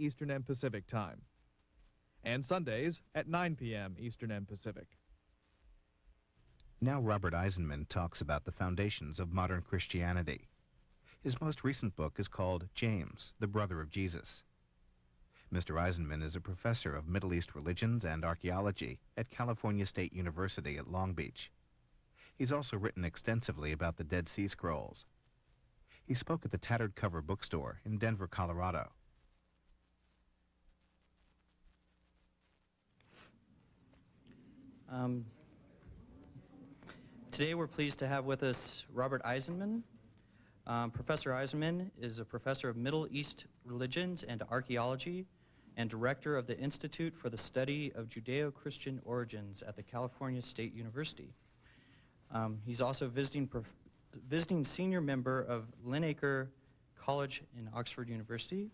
Eastern and Pacific Time, and Sundays at 9 p.m. Eastern and Pacific. Now Robert Eisenman talks about the foundations of modern Christianity. His most recent book is called James, the Brother of Jesus. Mr. Eisenman is a professor of Middle East religions and archaeology at California State University at Long Beach. He's also written extensively about the Dead Sea Scrolls. He spoke at the Tattered Cover Bookstore in Denver, Colorado. Today we're pleased to have with us Robert Eisenman. Professor Eisenman is a professor of Middle East religions and archaeology and director of the Institute for the Study of Judeo-Christian Origins at the California State University. He's also visiting senior member of Linacre College in Oxford University.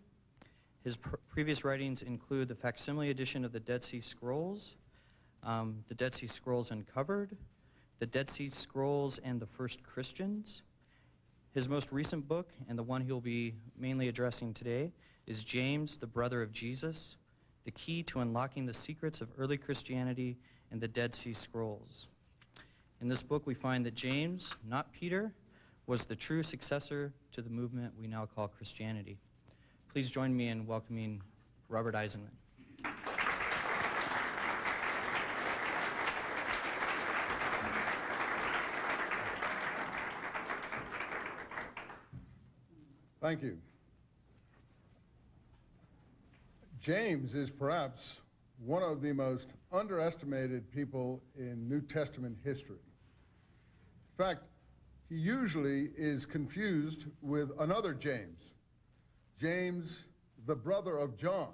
His previous writings include the facsimile edition of the Dead Sea Scrolls, the Dead Sea Scrolls Uncovered, the Dead Sea Scrolls and the First Christians. His most recent book, and the one he'll be mainly addressing today, is James, the Brother of Jesus, the Key to Unlocking the Secrets of Early Christianity and the Dead Sea Scrolls. In this book, we find that James, not Peter, was the true successor to the movement we now call Christianity. Please join me in welcoming Robert Eisenman. Thank you. James is perhaps one of the most underestimated people in New Testament history. In fact, he usually is confused with another James, James, the brother of John.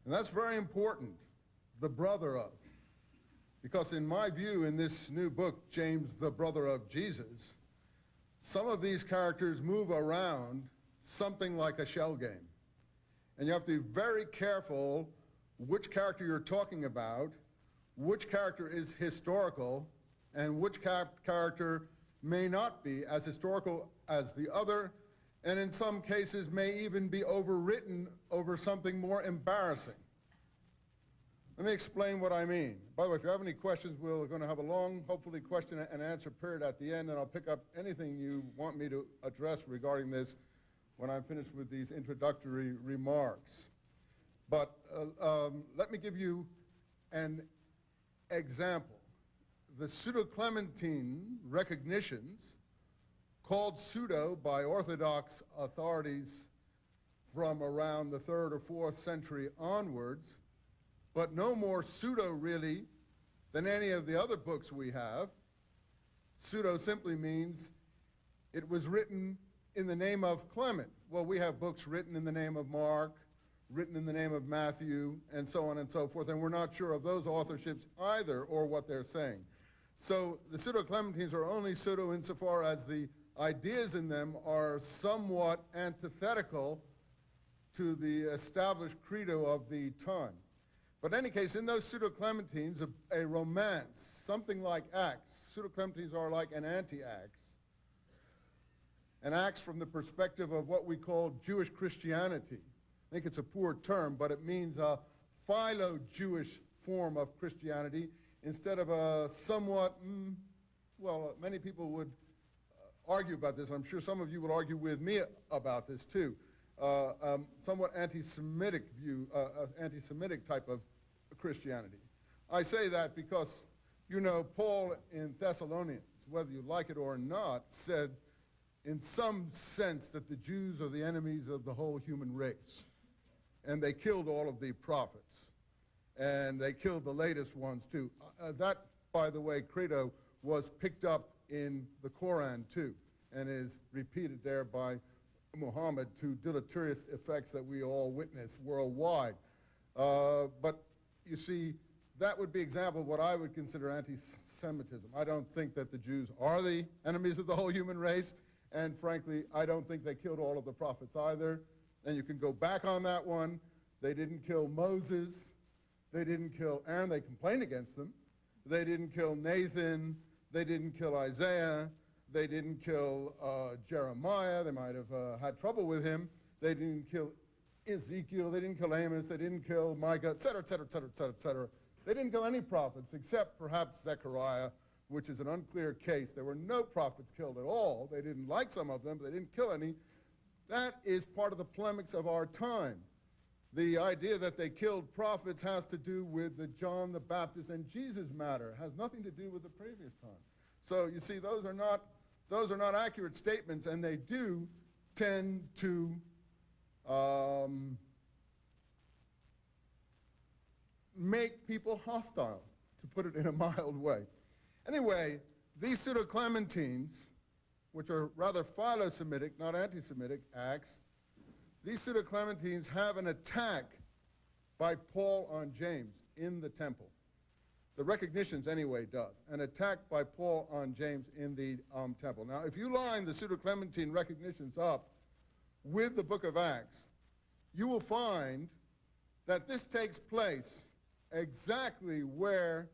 And that's very important, the brother of. Because in my view, in this new book, James, the Brother of Jesus, some of these characters move around something like a shell game. And you have to be very careful which character you're talking about, which character is historical, and which character may not be as historical as the other, and in some cases may even be overwritten over something more embarrassing. Let me explain what I mean. By the way, if you have any questions, we're going to have a long, hopefully, question and answer period at the end, and I'll pick up anything you want me to address regarding this when I'm finished with these introductory remarks. But let me give you an example. The Pseudo-Clementine recognitions, called pseudo by Orthodox authorities from around the 3rd or 4th century onwards, but no more pseudo really than any of the other books we have. Pseudo simply means it was written in the name of Clement. Well, we have books written in the name of Mark, written in the name of Matthew, and so on and so forth, and we're not sure of those authorships either or what they're saying. So the Pseudo-Clementines are only pseudo insofar as the ideas in them are somewhat antithetical to the established credo of the time. But in any case, in those Pseudo-Clementines, a romance, something like Acts, Pseudo-Clementines are like an anti-Acts, an Acts from the perspective of what we call Jewish Christianity. I think it's a poor term, but it means a philo-Jewish form of Christianity instead of a somewhat, well, many people would argue about this. I'm sure some of you will argue with me about this too. Somewhat anti-Semitic view, anti-Semitic type of Christianity. I say that because, you know, Paul in Thessalonians, whether you like it or not, said in some sense that the Jews are the enemies of the whole human race. And they killed all of the prophets. And they killed the latest ones too. That, by the way, credo was picked up in the Quran too, and is repeated there by Muhammad to deleterious effects that we all witness worldwide. But you see, that would be an example of what I would consider anti-Semitism. I don't think that the Jews are the enemies of the whole human race, and frankly, I don't think they killed all of the prophets either. And you can go back on that one. They didn't kill Moses. They didn't kill Aaron. They complained against them. They didn't kill Nathan. They didn't kill Isaiah. They didn't kill Jeremiah. They might have had trouble with him. They didn't kill Ezekiel, they didn't kill Amos, they didn't kill Micah, et cetera, et cetera, et cetera, et cetera, et cetera. They didn't kill any prophets except perhaps Zechariah, which is an unclear case. There were no prophets killed at all. They didn't like some of them, but they didn't kill any. That is part of the polemics of our time. The idea that they killed prophets has to do with the John the Baptist and Jesus matter. It has nothing to do with the previous time. So you see, those are not accurate statements, and they do tend to make people hostile, to put it in a mild way. Anyway, these Pseudo-Clementines, which are rather philo-Semitic, not anti-Semitic, Acts, these Pseudo-Clementines have an attack by Paul on James in the temple. The Recognitions, anyway, does. An attack by Paul on James in the temple. Now, if you line the Pseudo-Clementine Recognitions up with the book of Acts, you will find that this takes place exactly where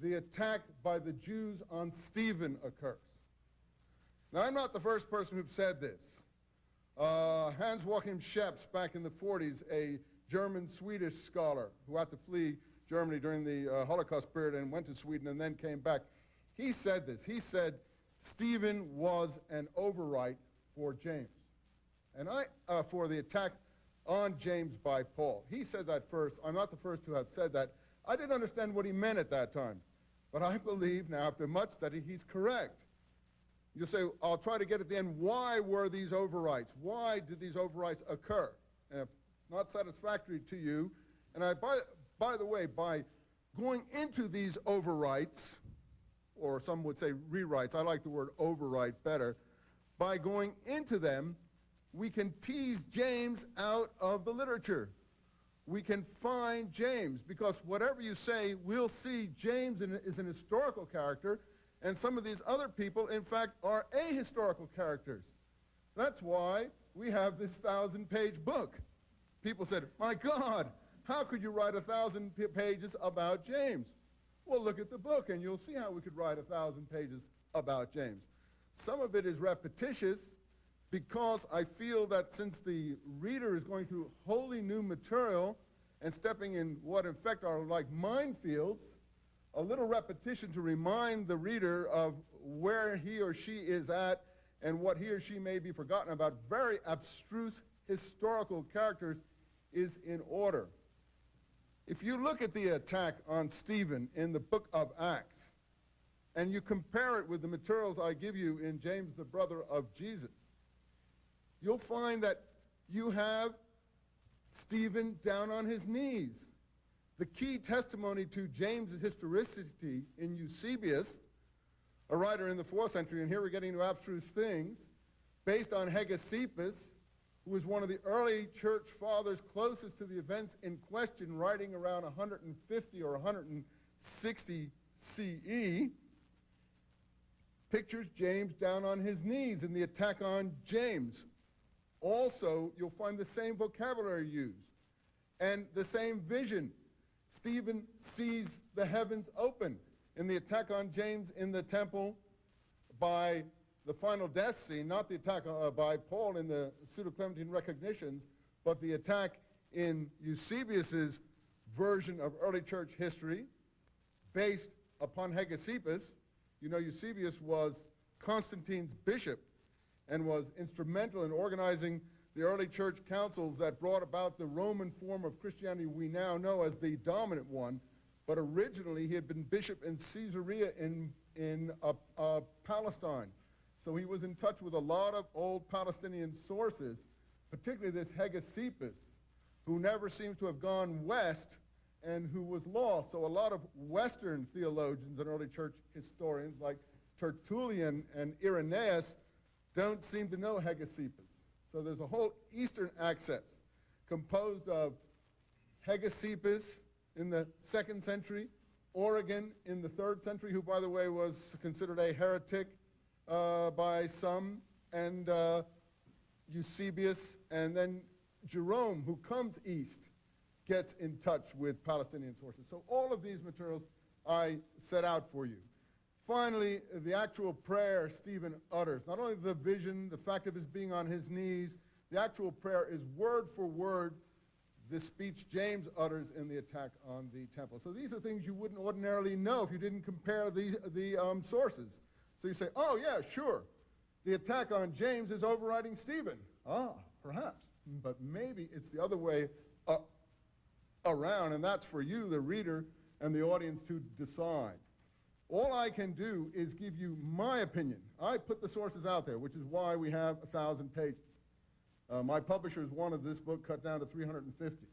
the attack by the Jews on Stephen occurs. Now, I'm not the first person who've said this. Hans Joachim Scheps, back in the 40s, a German-Swedish scholar who had to flee Germany during the Holocaust period and went to Sweden and then came back, he said this. He said Stephen was an overwrite for James, and for the attack on James by Paul. He said that first. I'm not the first to have said that. I didn't understand what he meant at that time, but I believe now, after much study, he's correct. You'll say, I'll try to get at the end, why were these overwrites? Why did these overwrites occur? And if it's not satisfactory to you, and by the way, by going into these overwrites, or some would say rewrites, I like the word overwrite better, by going into them, we can tease James out of the literature. We can find James, because whatever you say, we'll see James is an historical character, and some of these other people, in fact, are ahistorical characters. That's why we have this 1,000-page book. People said, my God, how could you write 1,000 pages about James? Well, look at the book, and you'll see how we could write 1,000 pages about James. Some of it is repetitious, because I feel that since the reader is going through wholly new material and stepping in what in fact are like minefields, a little repetition to remind the reader of where he or she is at and what he or she may be forgotten about very abstruse historical characters is in order. If you look at the attack on Stephen in the book of Acts, and you compare it with the materials I give you in James, the brother of Jesus, you'll find that you have Stephen down on his knees. The key testimony to James's historicity in Eusebius, a writer in the 4th century, and here we're getting to abstruse things, based on Hegesippus, who was one of the early church fathers closest to the events in question, writing around 150 or 160 CE, pictures James down on his knees in the attack on James. Also, you'll find the same vocabulary used and the same vision. Stephen sees the heavens open in the attack on James in the temple by the final death scene, not the attack by Paul in the Pseudo-Clementine Recognitions, but the attack in Eusebius's version of early church history based upon Hegesippus. You know, Eusebius was Constantine's bishop and was instrumental in organizing the early church councils that brought about the Roman form of Christianity we now know as the dominant one. But originally he had been bishop in Caesarea in Palestine. So he was in touch with a lot of old Palestinian sources, particularly this Hegesippus, who never seems to have gone west and who was lost. So a lot of Western theologians and early church historians like Tertullian and Irenaeus don't seem to know Hegesippus. So there's a whole Eastern axis composed of Hegesippus in the 2nd century, Origen in the 3rd century, who, by the way, was considered a heretic by some, and Eusebius, and then Jerome, who comes east, gets in touch with Palestinian sources. So all of these materials I set out for you. Finally, the actual prayer Stephen utters, not only the vision, the fact of his being on his knees, The actual prayer is word for word the speech James utters in the attack on the temple. So these are things you wouldn't ordinarily know if you didn't compare the sources. So you say, oh yeah, sure, the attack on James is overriding Stephen. Ah, perhaps, but maybe it's the other way around, and that's for you, the reader, and the audience to decide. All I can do is give you my opinion. I put the sources out there, which is why we have 1,000 pages. My publishers wanted this book cut down to 350.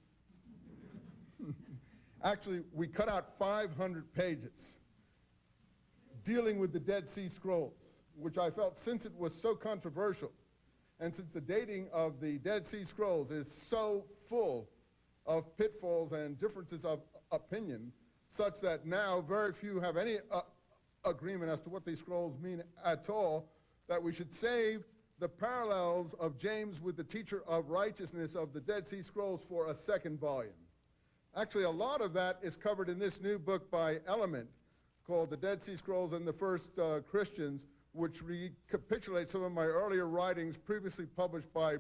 Actually, we cut out 500 pages dealing with the Dead Sea Scrolls, which I felt, since it was so controversial, and since the dating of the Dead Sea Scrolls is so full of pitfalls and differences of opinion, such that now very few have any agreement as to what these scrolls mean at all, that we should save the parallels of James with the teacher of righteousness of the Dead Sea Scrolls for a second volume. Actually, a lot of that is covered in this new book by Element called The Dead Sea Scrolls and the First Christians, which recapitulates some of my earlier writings previously published by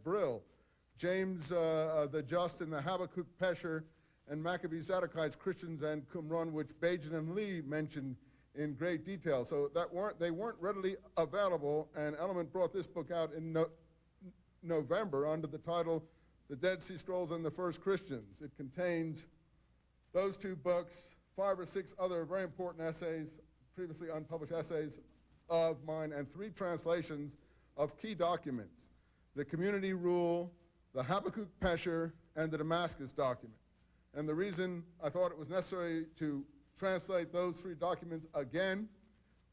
Brill. James the Just and the Habakkuk Pesher and Maccabees Zadokites, Christians and Qumran, which Bajan and Lee mentioned in great detail. So they weren't readily available, and Element brought this book out in November under the title The Dead Sea Scrolls and the First Christians. It contains those two books, 5 or 6 other very important essays, previously unpublished essays of mine, and 3 translations of key documents: the Community Rule, the Habakkuk Pesher, and the Damascus document. And the reason I thought it was necessary to translate those 3 documents again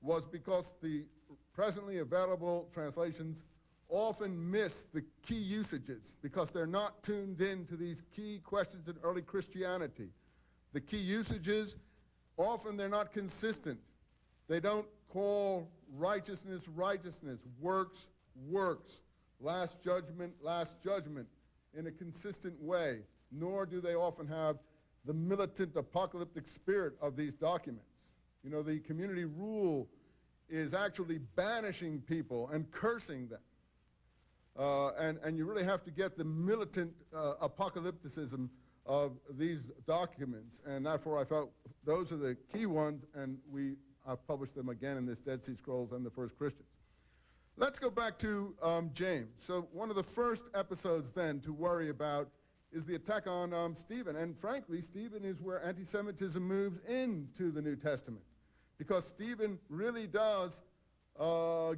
was because the presently available translations often miss the key usages because they're not tuned in to these key questions in early Christianity. The key usages, often they're not consistent. They don't call righteousness, righteousness, works, works, last judgment in a consistent way, nor do they often have the militant apocalyptic spirit of these documents. You know, the Community Rule is actually banishing people and cursing them. And you really have to get the militant apocalypticism of these documents, and therefore I felt those are the key ones, and I've published them again in this Dead Sea Scrolls and the First Christians. Let's go back to James. So one of the first episodes then to worry about is the attack on Stephen. And frankly, Stephen is where anti-Semitism moves into the New Testament, because Stephen really does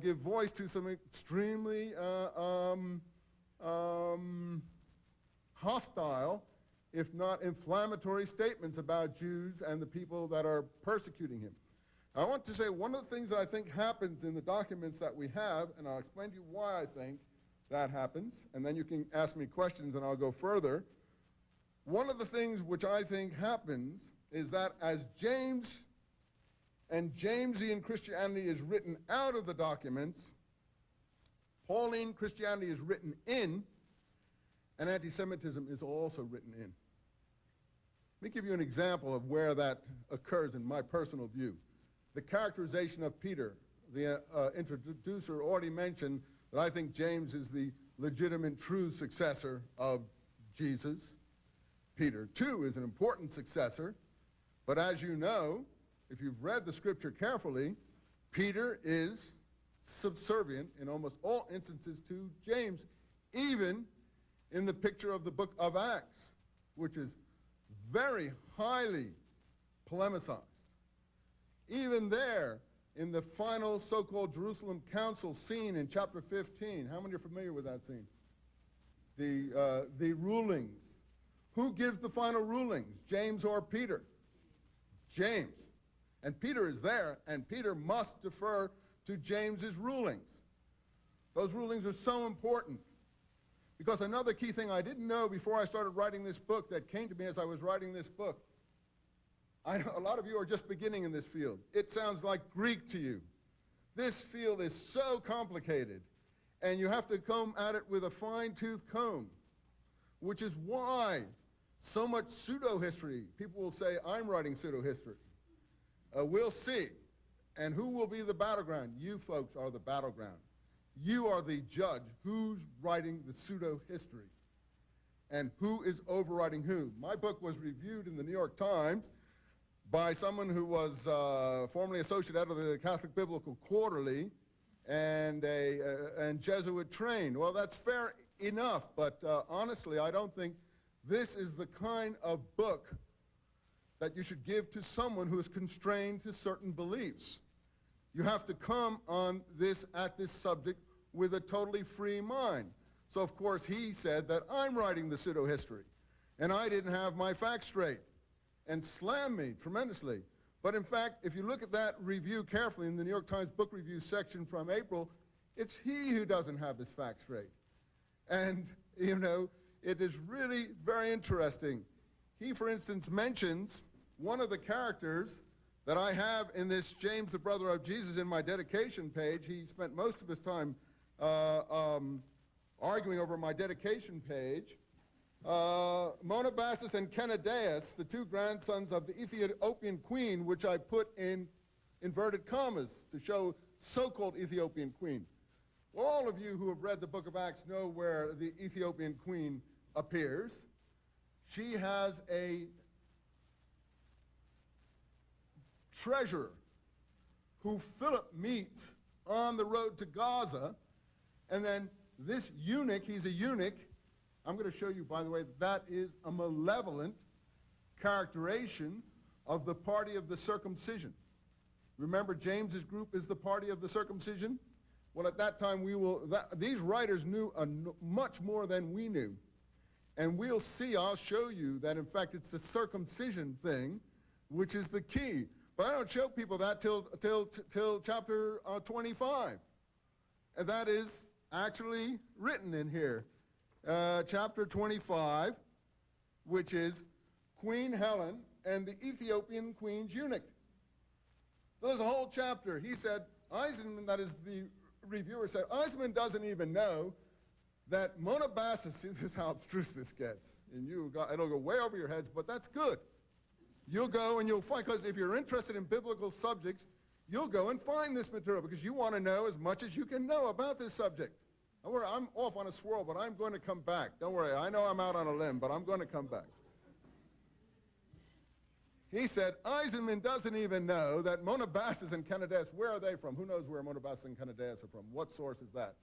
give voice to some extremely hostile, if not inflammatory, statements about Jews and the people that are persecuting him. I want to say one of the things that I think happens in the documents that we have, and I'll explain to you why I think that happens, and then you can ask me questions and I'll go further. One of the things which I think happens is that as James and Jamesian Christianity is written out of the documents, Pauline Christianity is written in, and anti-Semitism is also written in. Let me give you an example of where that occurs in my personal view. The characterization of Peter. The introducer already mentioned that I think James is the legitimate, true successor of Jesus. Peter, too, is an important successor, but as you know, if you've read the scripture carefully, Peter is subservient in almost all instances to James, even in the picture of the book of Acts, which is very highly polemicized. Even there, in the final so-called Jerusalem Council scene in chapter 15, how many are familiar with that scene? The rulings. Who gives the final rulings, James or Peter? James. And Peter is there, and Peter must defer to James's rulings. Those rulings are so important, because another key thing I didn't know before I started writing this book that came to me as I was writing this book. I know a lot of you are just beginning in this field. It sounds like Greek to you. This field is so complicated, and you have to comb at it with a fine-tooth comb, which is why so much pseudo-history. People will say, I'm writing pseudo-history. We'll see. And who will be the battleground? You folks are the battleground. You are the judge. Who's writing the pseudo-history? And who is overriding who? My book was reviewed in the New York Times by someone who was formerly associate editor of the Catholic Biblical Quarterly and Jesuit trained. Well, that's fair enough, but honestly, I don't think this is the kind of book that you should give to someone who is constrained to certain beliefs. You have to come at this subject with a totally free mind. So, of course, he said that I'm writing the pseudo-history, and I didn't have my facts straight, and slammed me tremendously. But in fact, if you look at that review carefully in the New York Times book review section from April, it's he who doesn't have his facts straight. And, you know, it is really very interesting. He, for instance, mentions one of the characters that I have in this James, the brother of Jesus, in my dedication page. He spent most of his time arguing over my dedication page. Monobasis and Kennedaeus, the two grandsons of the Ethiopian queen, which I put in inverted commas to show so-called Ethiopian queen. Well, all of you who have read the book of Acts know where the Ethiopian queen appears. She has a treasurer who Philip meets on the road to Gaza, and then this eunuch, he's a eunuch. I'm going to show you, by the way, that is a malevolent characterization of the party of the circumcision. Remember, James's group is the party of the circumcision? Well, at that time, these writers knew much more than we knew. And we'll see, I'll show you that, in fact, it's the circumcision thing which is the key. But I don't show people that till chapter 25. And that is actually written in here. Chapter 25, which is Queen Helen and the Ethiopian queen's eunuch. So there's a whole chapter. He said, Eisenman, that is the reviewer said, Eisenman doesn't even know that Monobasis, see, this is how abstruse this gets. And it'll go way over your heads, but that's good. You'll go and you'll find, because if you're interested in biblical subjects, you'll go and find this material because you want to know as much as you can know about this subject. Don't worry, I'm off on a swirl, but I'm going to come back. Don't worry, I know I'm out on a limb, but I'm going to come back. He said, Eisenman doesn't even know that Monobasis and Kennedaeus, where are they from? Who knows where Monobasis and Kennedaeus are from? What source is that?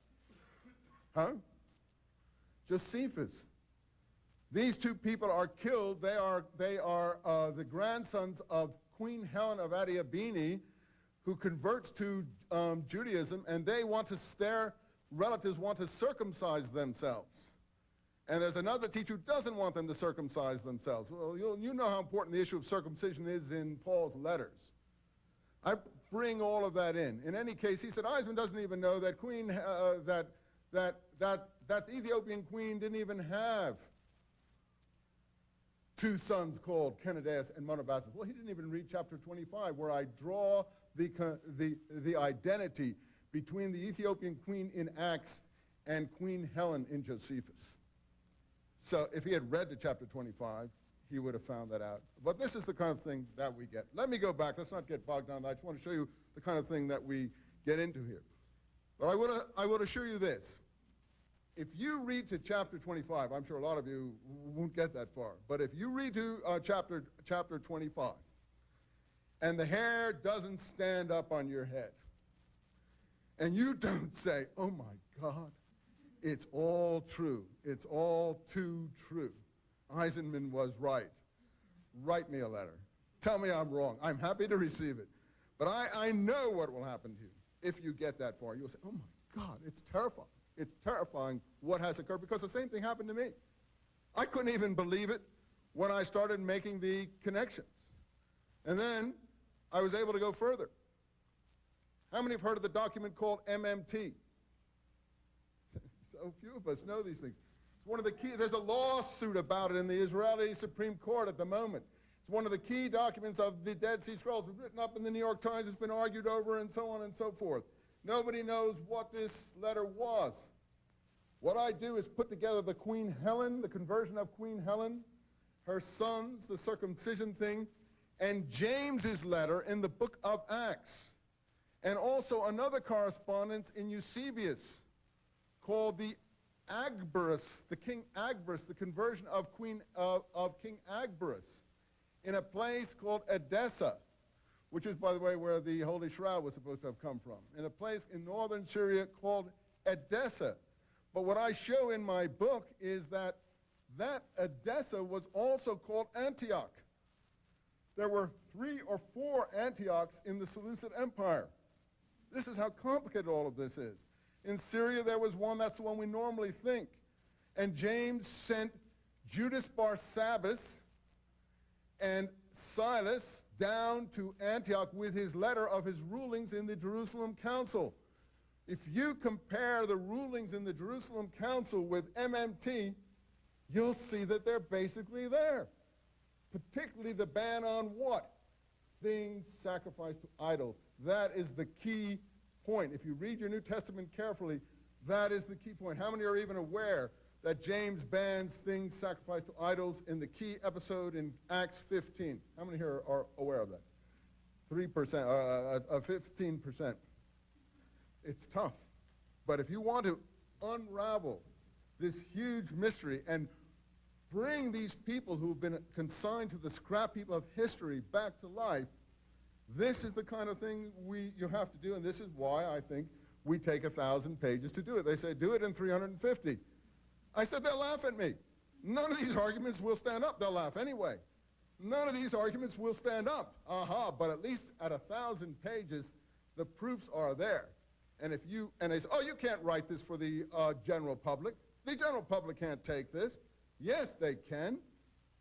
Huh? Josephus. These two people are killed. They are the grandsons of Queen Helen of Adiabene, who converts to Judaism, and their relatives want to circumcise themselves. And there's another teacher who doesn't want them to circumcise themselves. Well, you know how important the issue of circumcision is in Paul's letters. I bring all of that in. In any case, he said, Eisenman doesn't even know that that the Ethiopian queen didn't even have two sons called Kennedaeus and Monobasis. Well, he didn't even read chapter 25, where I draw the identity between the Ethiopian queen in Acts and Queen Helen in Josephus. So if he had read to chapter 25, he would have found that out. But this is the kind of thing that we get. Let me go back. Let's not get bogged down. I just want to show you the kind of thing that we get into here. But I would assure you this. If you read to chapter 25, I'm sure a lot of you won't get that far, but if you read to chapter 25, and the hair doesn't stand up on your head, and you don't say, oh my God, it's all true. It's all too true. Eisenman was right. Write me a letter. Tell me I'm wrong. I'm happy to receive it. But I know what will happen to you if you get that far. You'll say, oh my God, it's terrifying. It's terrifying what has occurred, because the same thing happened to me. I couldn't even believe it when I started making the connections. And then I was able to go further. How many have heard of the document called MMT? So few of us know these things. It's one of the key, there's a lawsuit about it in the Israeli Supreme Court at the moment. It's one of the key documents of the Dead Sea Scrolls. It's written up in the New York Times. It's been argued over and so on and so forth. Nobody knows what this letter was. What I do is put together the Queen Helen, the conversion of Queen Helen, her sons, the circumcision thing, and James's letter in the book of Acts. and also another correspondence in Eusebius called the Agabus, the King Agabus, the conversion of King Agabus in a place called Edessa, which is, by the way, where the Holy Shroud was supposed to have come from, in a place in northern Syria called Edessa. But what I show in my book is that Edessa was also called Antioch. There were 3 or 4 Antiochs in the Seleucid Empire. This is how complicated all of this is. In Syria, there was one, that's the one we normally think. And James sent Judas Barsabbas and Silas down to Antioch with his letter of his rulings in the Jerusalem Council. If you compare the rulings in the Jerusalem Council with MMT, you'll see that they're basically there. Particularly the ban on what? Things sacrificed to idols. That is the key point. If you read your New Testament carefully, that is the key point. How many are even aware that James bans things sacrificed to idols in the key episode in Acts 15? How many here are aware of that? 3%, 15%. It's tough. But if you want to unravel this huge mystery and bring these people who've been consigned to the scrap heap of history back to life, this is the kind of thing you have to do, and this is why I think we take 1,000 pages to do it. They say, do it in 350. I said, they'll laugh at me. None of these arguments will stand up. They'll laugh anyway. None of these arguments will stand up. But at least at 1,000 pages, the proofs are there. And they say, oh, you can't write this for the general public. The general public can't take this. Yes, they can.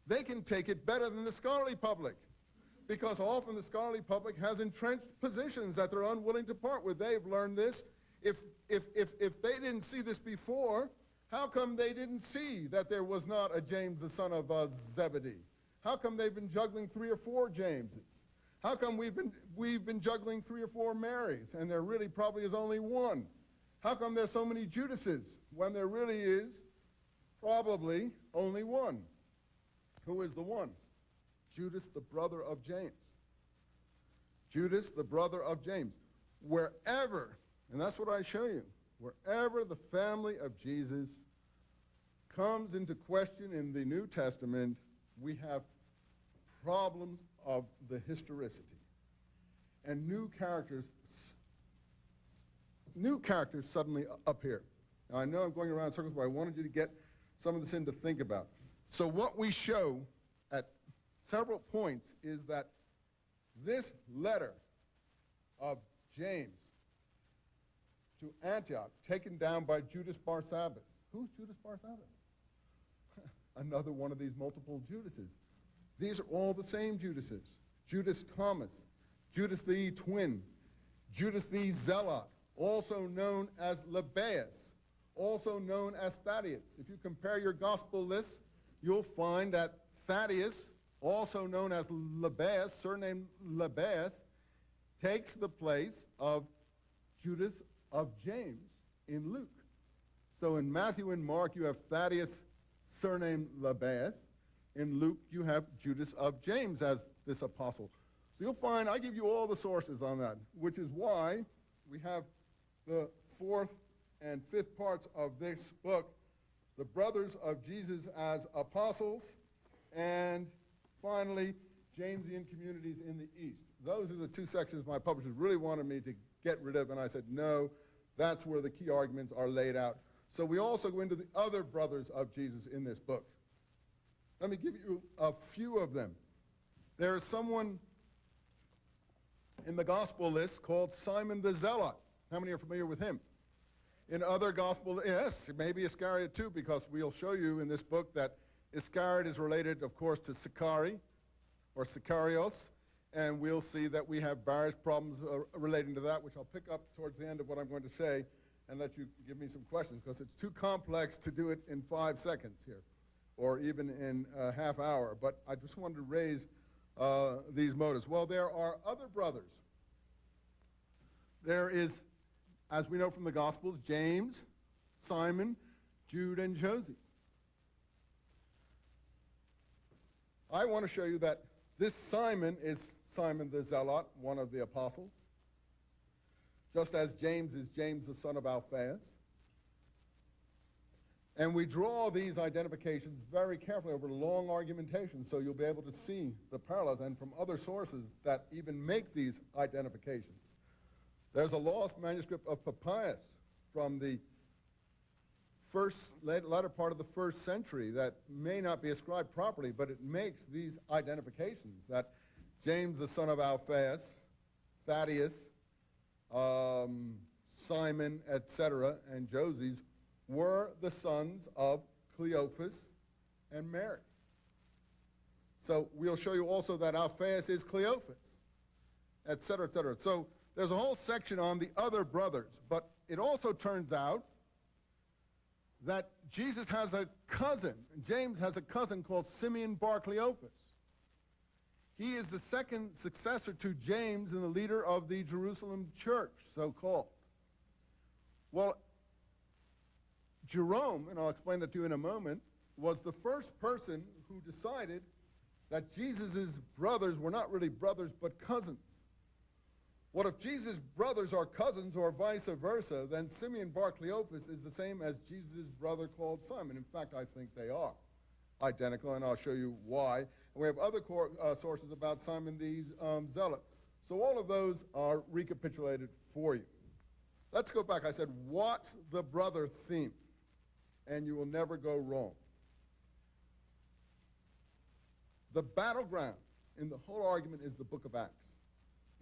They can take it better than the scholarly public, because often the scholarly public has entrenched positions that they're unwilling to part with. They've learned this. If they didn't see this before, how come they didn't see that there was not a James, the son of Zebedee? How come they've been juggling 3 or 4 Jameses? How come we've been juggling 3 or 4 Marys, and there really probably is only one? How come there's so many Judases when there really is probably only one? Who is the one? Judas, the brother of James. Judas, the brother of James. Wherever, and that's what I show you, wherever the family of Jesus comes into question in the New Testament, we have problems of the historicity. And new characters suddenly appear. Now, I know I'm going around in circles, but I wanted you to get some of this in to think about. So what we show at several points is that this letter of James to Antioch, taken down by Judas Barsabbas. Who's Judas Barsabbas? Another one of these multiple Judases. These are all the same Judases. Judas Thomas, Judas the twin, Judas the Zealot, also known as Lebbaeus, also known as Thaddeus. If you compare your gospel lists, you'll find that Thaddeus, also known as Lebbaeus, surnamed Lebbaeus, takes the place of Judas of James in Luke. So in Matthew and Mark, you have Thaddeus, surnamed Lebbaeus. In Luke, you have Judas of James as this apostle. So you'll find I give you all the sources on that, which is why we have the 4th and 5th parts of this book, the brothers of Jesus as apostles, and finally, Jamesian communities in the East. Those are the 2 sections my publishers really wanted me to get rid of, and I said, no, that's where the key arguments are laid out. So we also go into the other brothers of Jesus in this book. Let me give you a few of them. There is someone in the gospel list called Simon the Zealot. How many are familiar with him? In other gospel, yes, maybe Iscariot too, because we'll show you in this book that Iscariot is related, of course, to Sicarii or Sicarios, and we'll see that we have various problems relating to that, which I'll pick up towards the end of what I'm going to say and let you give me some questions, because it's too complex to do it in 5 seconds here, or even in a half hour. But I just wanted to raise these motives. Well, there are other brothers. There is, as we know from the Gospels, James, Simon, Jude, and Joseph. I want to show you that this Simon is Simon the Zealot, one of the apostles. just as James is James the son of Alphaeus. And we draw these identifications very carefully over long argumentation, so you'll be able to see the parallels and from other sources that even make these identifications. There's a lost manuscript of Papias from the latter part of the 1st century that may not be ascribed properly, but it makes these identifications that James the son of Alphaeus, Thaddeus, Simon, etc., and Joses were the sons of Cleophas and Mary. So we'll show you also that Alphaeus is Cleophas, etc., etc. So there's a whole section on the other brothers, but it also turns out that Jesus has a cousin, James has a cousin called Simeon Bar Cleophas. He is the second successor to James and the leader of the Jerusalem church, so-called. Well, Jerome, and I'll explain that to you in a moment, was the first person who decided that Jesus' brothers were not really brothers but cousins. What if Jesus' brothers are cousins or vice versa, then Simeon Bar Cleophas is the same as Jesus' brother called Simon. In fact, I think they are identical, and I'll show you why. And we have other sources about Simon the Zealot. So all of those are recapitulated for you. Let's go back. I said, what's the brother theme? And you will never go wrong. The battleground in the whole argument is the book of Acts.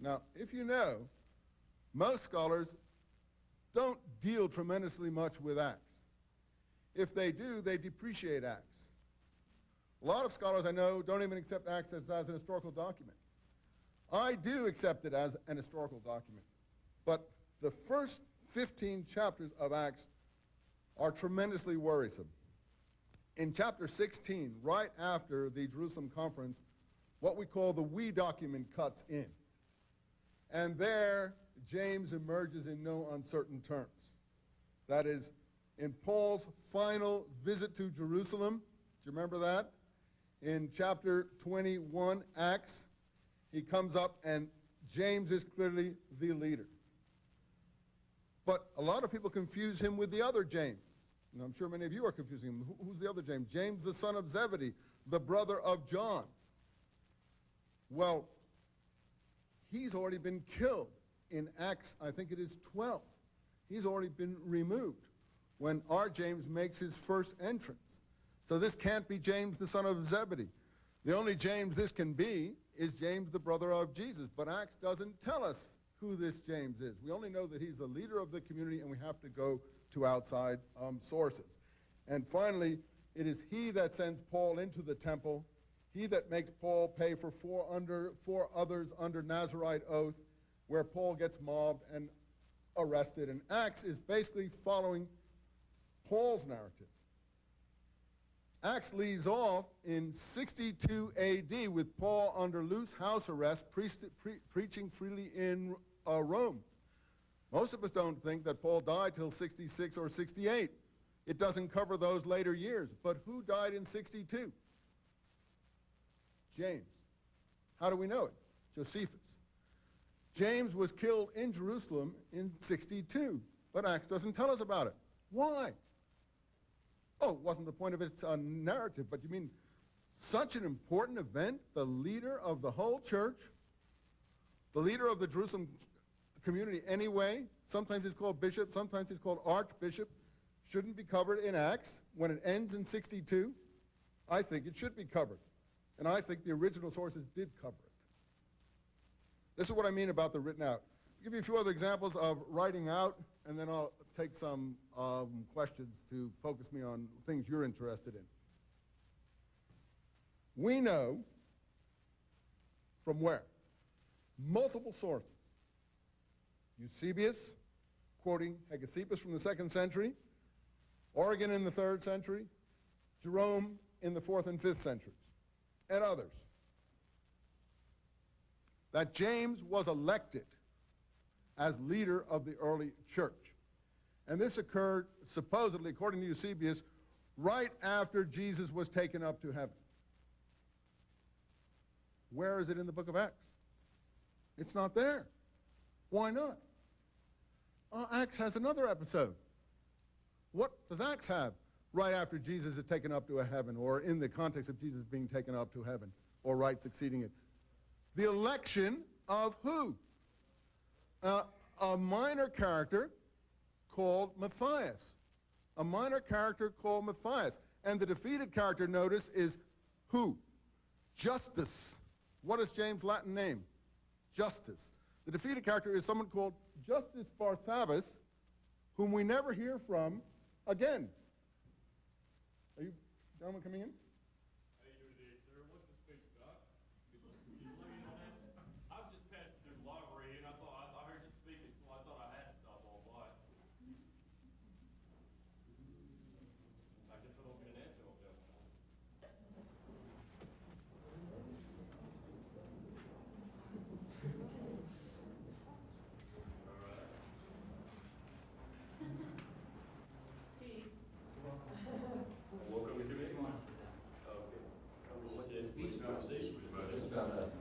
Now, if you know, most scholars don't deal tremendously much with Acts. If they do, they depreciate Acts. A lot of scholars I know don't even accept Acts as an historical document. I do accept it as an historical document. But the first 15 chapters of Acts are tremendously worrisome. In chapter 16, right after the Jerusalem conference, what we call the we document cuts in. And there, James emerges in no uncertain terms. That is, in Paul's final visit to Jerusalem, do you remember that? In chapter 21, Acts, he comes up and James is clearly the leader. But a lot of people confuse him with the other James. And I'm sure many of you are confusing him. Who's the other James? James, the son of Zebedee, the brother of John. Well, he's already been killed in Acts, I think it is 12. He's already been removed when our James makes his first entrance. So this can't be James, the son of Zebedee. The only James this can be is James, the brother of Jesus. But Acts doesn't tell us who this James is. We only know that he's the leader of the community, and we have to go to outside sources. And finally, it is he that sends Paul into the temple, he that makes Paul pay for four others under Nazirite oath, where Paul gets mobbed and arrested. And Acts is basically following Paul's narrative. Acts leads off in 62 AD with Paul under loose house arrest, preaching freely in Rome. Most of us don't think that Paul died till 66 or 68. It doesn't cover those later years. But who died in 62? James. How do we know it? Josephus. James was killed in Jerusalem in 62, but Acts doesn't tell us about it. Why? Oh, it wasn't the point of its narrative, but you mean such an important event, the leader of the whole church, the leader of the Jerusalem community anyway, sometimes he's called bishop, sometimes he's called archbishop, shouldn't be covered in Acts when it ends in 62? I think it should be covered. And I think the original sources did cover it. This is what I mean about the written out. I'll give you a few other examples of writing out, and then I'll take some questions to focus me on things you're interested in. We know from where? Multiple sources. Eusebius, quoting Hegesippus from the 2nd century, Origen in the 3rd century, Jerome in the 4th and 5th centuries, and others, that James was elected as leader of the early church. And this occurred, supposedly, according to Eusebius, right after Jesus was taken up to heaven. Where is it in the book of Acts? It's not there. Why not? Acts has another episode. What does Acts have right after Jesus is taken up to a heaven, or in the context of Jesus being taken up to heaven, or right succeeding it? The election of who? A minor character called Matthias. A minor character called Matthias. And the defeated character, notice, is who? Justus. What is James' Latin name? Justus. The defeated character is someone called Justus Barsabbas, whom we never hear from again. Are you gentlemen coming in? How you doing today, sir? What's the speech about? You looking at that? I've just passed through the library and I heard you speaking, so I thought I had to stop all by. I guess I don't get an answer on that one. Welcome to me. Okay. What's that speech conversation about? It's about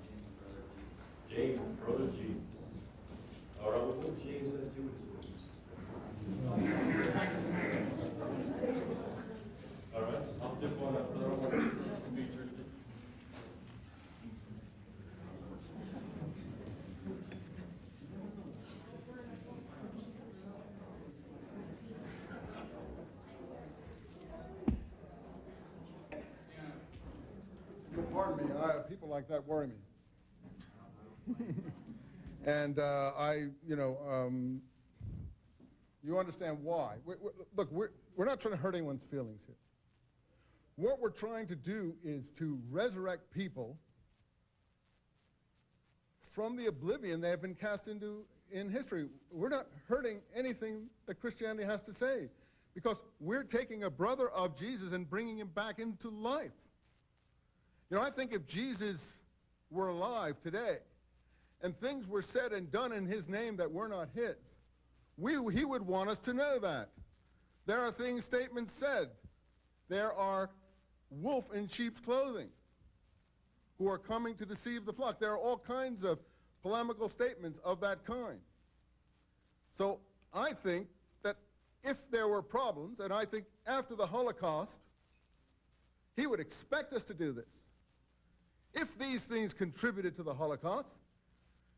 James, the brother of Jesus. All right, well, what James had to do with this book? All right, I'll step on up. I don't want to speak or anything. Pardon me, people like that worry me. And you understand why. Look, we're not trying to hurt anyone's feelings here. What we're trying to do is to resurrect people from the oblivion they have been cast into in history. We're not hurting anything that Christianity has to say, because we're taking a brother of Jesus and bringing him back into life. You know, I think if Jesus were alive today and things were said and done in his name that were not his, he would want us to know that. There are statements said. There are wolf in sheep's clothing who are coming to deceive the flock. There are all kinds of polemical statements of that kind. So I think that if there were problems, and I think after the Holocaust, he would expect us to do this. If these things contributed to the Holocaust,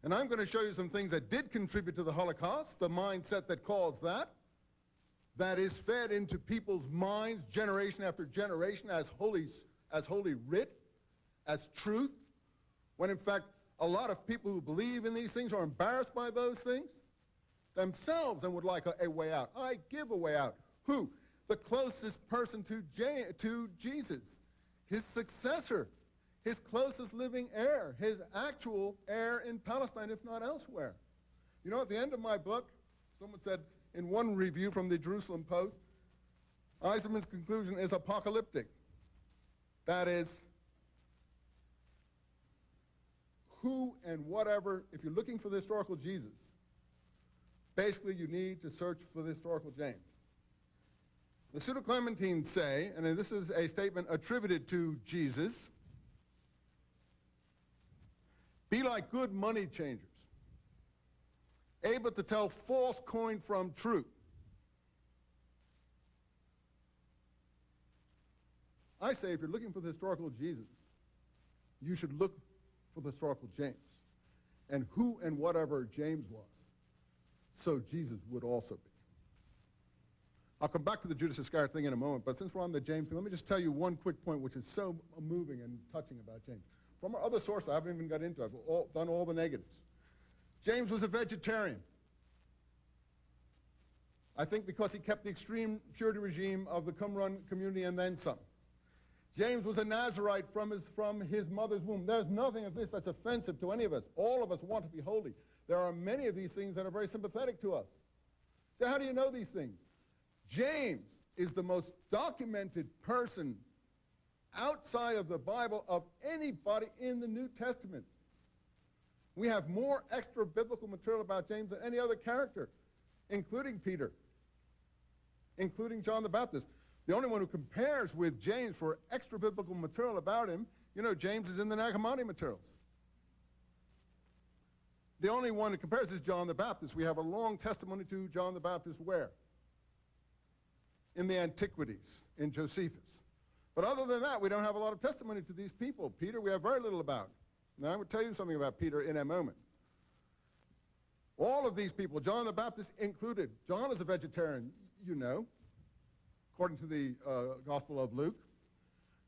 and I'm going to show you some things that did contribute to the Holocaust, the mindset that caused that is fed into people's minds generation after generation as holy writ, as truth, when in fact a lot of people who believe in these things are embarrassed by those things themselves and would like a way out. I give a way out. Who? The closest person to Jesus, his successor, his closest living heir, his actual heir in Palestine, if not elsewhere. You know, at the end of my book, someone said in one review from the Jerusalem Post, Eisenman's conclusion is apocalyptic. That is, who and whatever, if you're looking for the historical Jesus, basically you need to search for the historical James. The Pseudo-Clementines say, and this is a statement attributed to Jesus, be like good money changers, able to tell false coin from true. I say if you're looking for the historical Jesus, you should look for the historical James, and who and whatever James was, so Jesus would also be. I'll come back to the Judas Iscariot thing in a moment, but since we're on the James thing, let me just tell you one quick point which is so moving and touching about James. From our other sources, I haven't even got into it. I've done all the negatives. James was a vegetarian. I think because he kept the extreme purity regime of the Qumran community and then some. James was a Nazirite from his mother's womb. There's nothing of this that's offensive to any of us. All of us want to be holy. There are many of these things that are very sympathetic to us. So how do you know these things? James is the most documented person outside of the Bible of anybody in the New Testament. We have more extra biblical material about James than any other character, including Peter, including John the Baptist. The only one who compares with James for extra biblical material about him, you know, James is in the Nag Hammadi materials. The only one that compares is John the Baptist. We have a long testimony to John the Baptist where? In the Antiquities, in Josephus. But other than that, we don't have a lot of testimony to these people. Peter, we have very little about. Now, I will tell you something about Peter in a moment. All of these people, John the Baptist included. John is a vegetarian, you know, according to the Gospel of Luke.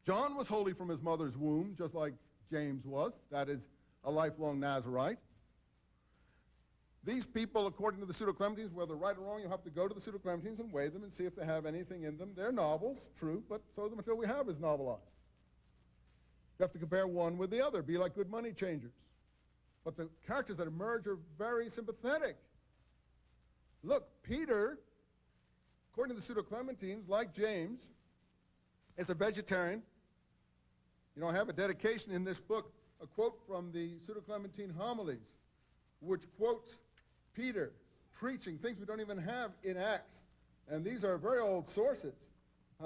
John was holy from his mother's womb, just like James was. That is a lifelong Nazirite. These people, according to the Pseudo-Clementines, whether right or wrong, you'll have to go to the Pseudo-Clementines and weigh them and see if they have anything in them. They're novels, true, but so the material we have is novelized. You have to compare one with the other, be like good money changers. But the characters that emerge are very sympathetic. Look, Peter, according to the Pseudo-Clementines, like James, is a vegetarian. You know, I have a dedication in this book, a quote from the Pseudo-Clementine homilies, which quotes Peter preaching things we don't even have in Acts. And these are very old sources.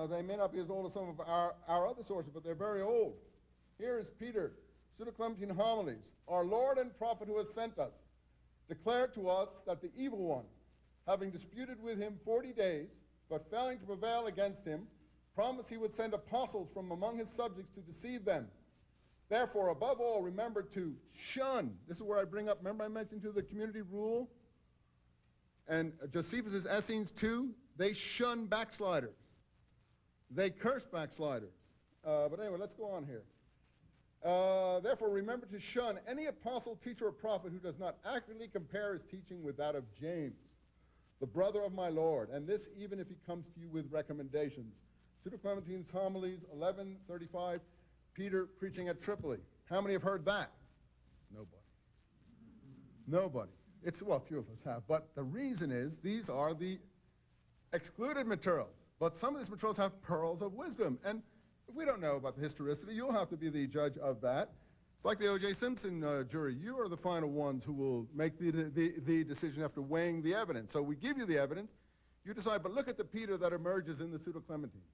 They may not be as old as some of our other sources, but they're very old. Here is Peter, Pseudo-Clementine homilies. Our Lord and prophet who has sent us declared to us that the evil one, having disputed with him 40 days, but failing to prevail against him, promised he would send apostles from among his subjects to deceive them. Therefore, above all, remember to shun. This is where I bring up, remember I mentioned to the community rule? And Josephus' Essenes too, they shun backsliders. They curse backsliders. But anyway, let's go on here. Therefore, remember to shun any apostle, teacher, or prophet who does not accurately compare his teaching with that of James, the brother of my Lord, and this even if he comes to you with recommendations. Pseudo-Clementine's homilies, 1135, Peter preaching at Tripoli. How many have heard that? Nobody. Nobody. Well, a few of us have, but the reason is these are the excluded materials. But some of these materials have pearls of wisdom, and if we don't know about the historicity, you'll have to be the judge of that. It's like the O.J. Simpson jury. You are the final ones who will make the decision after weighing the evidence. So we give you the evidence. You decide, but look at the Peter that emerges in the Pseudo-Clementines.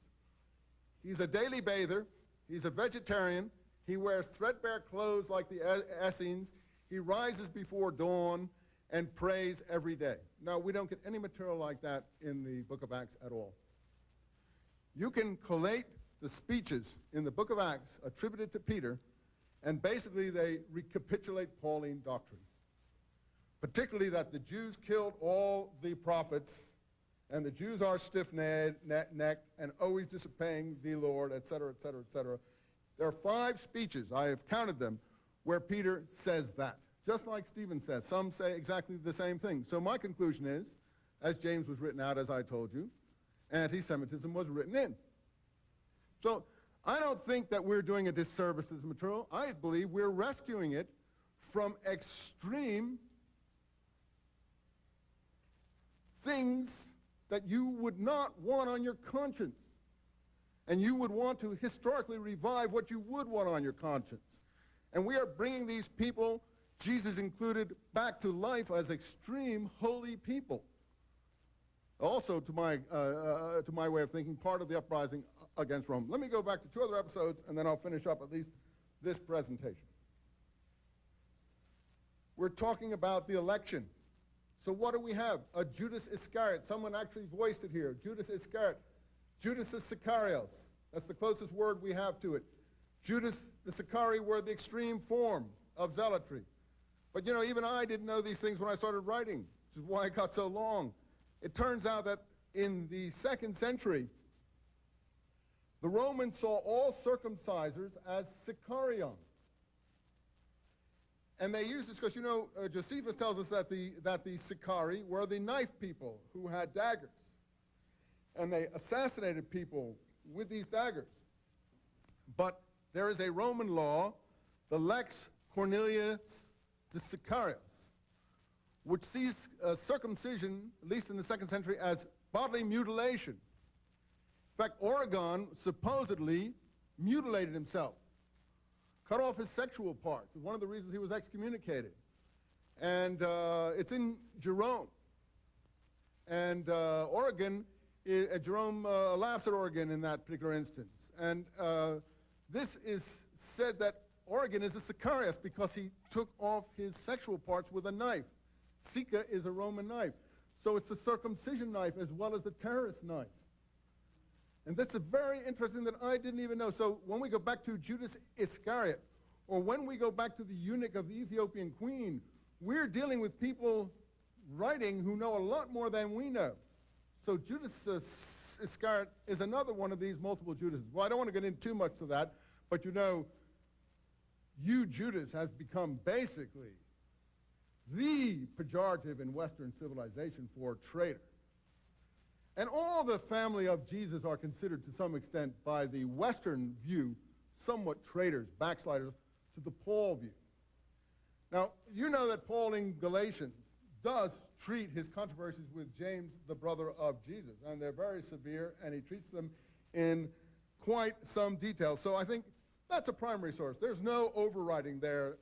He's a daily bather. He's a vegetarian. He wears threadbare clothes like the Essenes. He rises before dawn and prays every day. Now, we don't get any material like that in the book of Acts at all. You can collate the speeches in the book of Acts attributed to Peter, and basically they recapitulate Pauline doctrine, particularly that the Jews killed all the prophets, and the Jews are stiff-necked and always disobeying the Lord, etc., etc., etc. There are 5 speeches, I have counted them, where Peter says that, just like Stephen says. Some say exactly the same thing. So my conclusion is, as James was written out, as I told you, anti-Semitism was written in. So I don't think that we're doing a disservice to this material. I believe we're rescuing it from extreme things that you would not want on your conscience. And you would want to historically revive what you would want on your conscience. And we are bringing these people, Jesus included, back to life as extreme holy people. Also, to my way of thinking, part of the uprising against Rome. Let me go back to 2 other episodes, and then I'll finish up at least this presentation. We're talking about the election. So what do we have? A Judas Iscariot. Someone actually voiced it here. Judas Iscariot. Judas Iscariot. That's the closest word we have to it. Judas the Sicarii were the extreme form of zealotry. But you know, even I didn't know these things when I started writing, which is why it got so long. It turns out that in the 2nd century, the Romans saw all circumcisers as Sicarion. And they used this because, you know, Josephus tells us that the Sicarii were the knife people who had daggers. And they assassinated people with these daggers. But there is a Roman law, the Lex Cornelius de Sicarius, which sees circumcision, at least in the 2nd century, as bodily mutilation. In fact, Origen supposedly mutilated himself, cut off his sexual parts. It's one of the reasons he was excommunicated. And it's in Jerome. And Jerome laughs at Origen in that particular instance. And this is said that Origen is a Sicarius because he took off his sexual parts with a knife. Sica is a Roman knife. So it's the circumcision knife as well as the terrorist knife. And that's a very interesting that I didn't even know. So when we go back to Judas Iscariot, or when we go back to the eunuch of the Ethiopian queen, we're dealing with people writing who know a lot more than we know. So Judas Iscariot is another one of these multiple Judases. Well, I don't want to get into too much of that, but you know, Judas has become basically the pejorative in Western civilization for traitor. And all the family of Jesus are considered to some extent by the Western view somewhat traitors, backsliders, to the Paul view. Now, you know that Paul in Galatians does treat his controversies with James, the brother of Jesus, and they're very severe, and he treats them in quite some detail. So I think that's a primary source. There's no overriding there.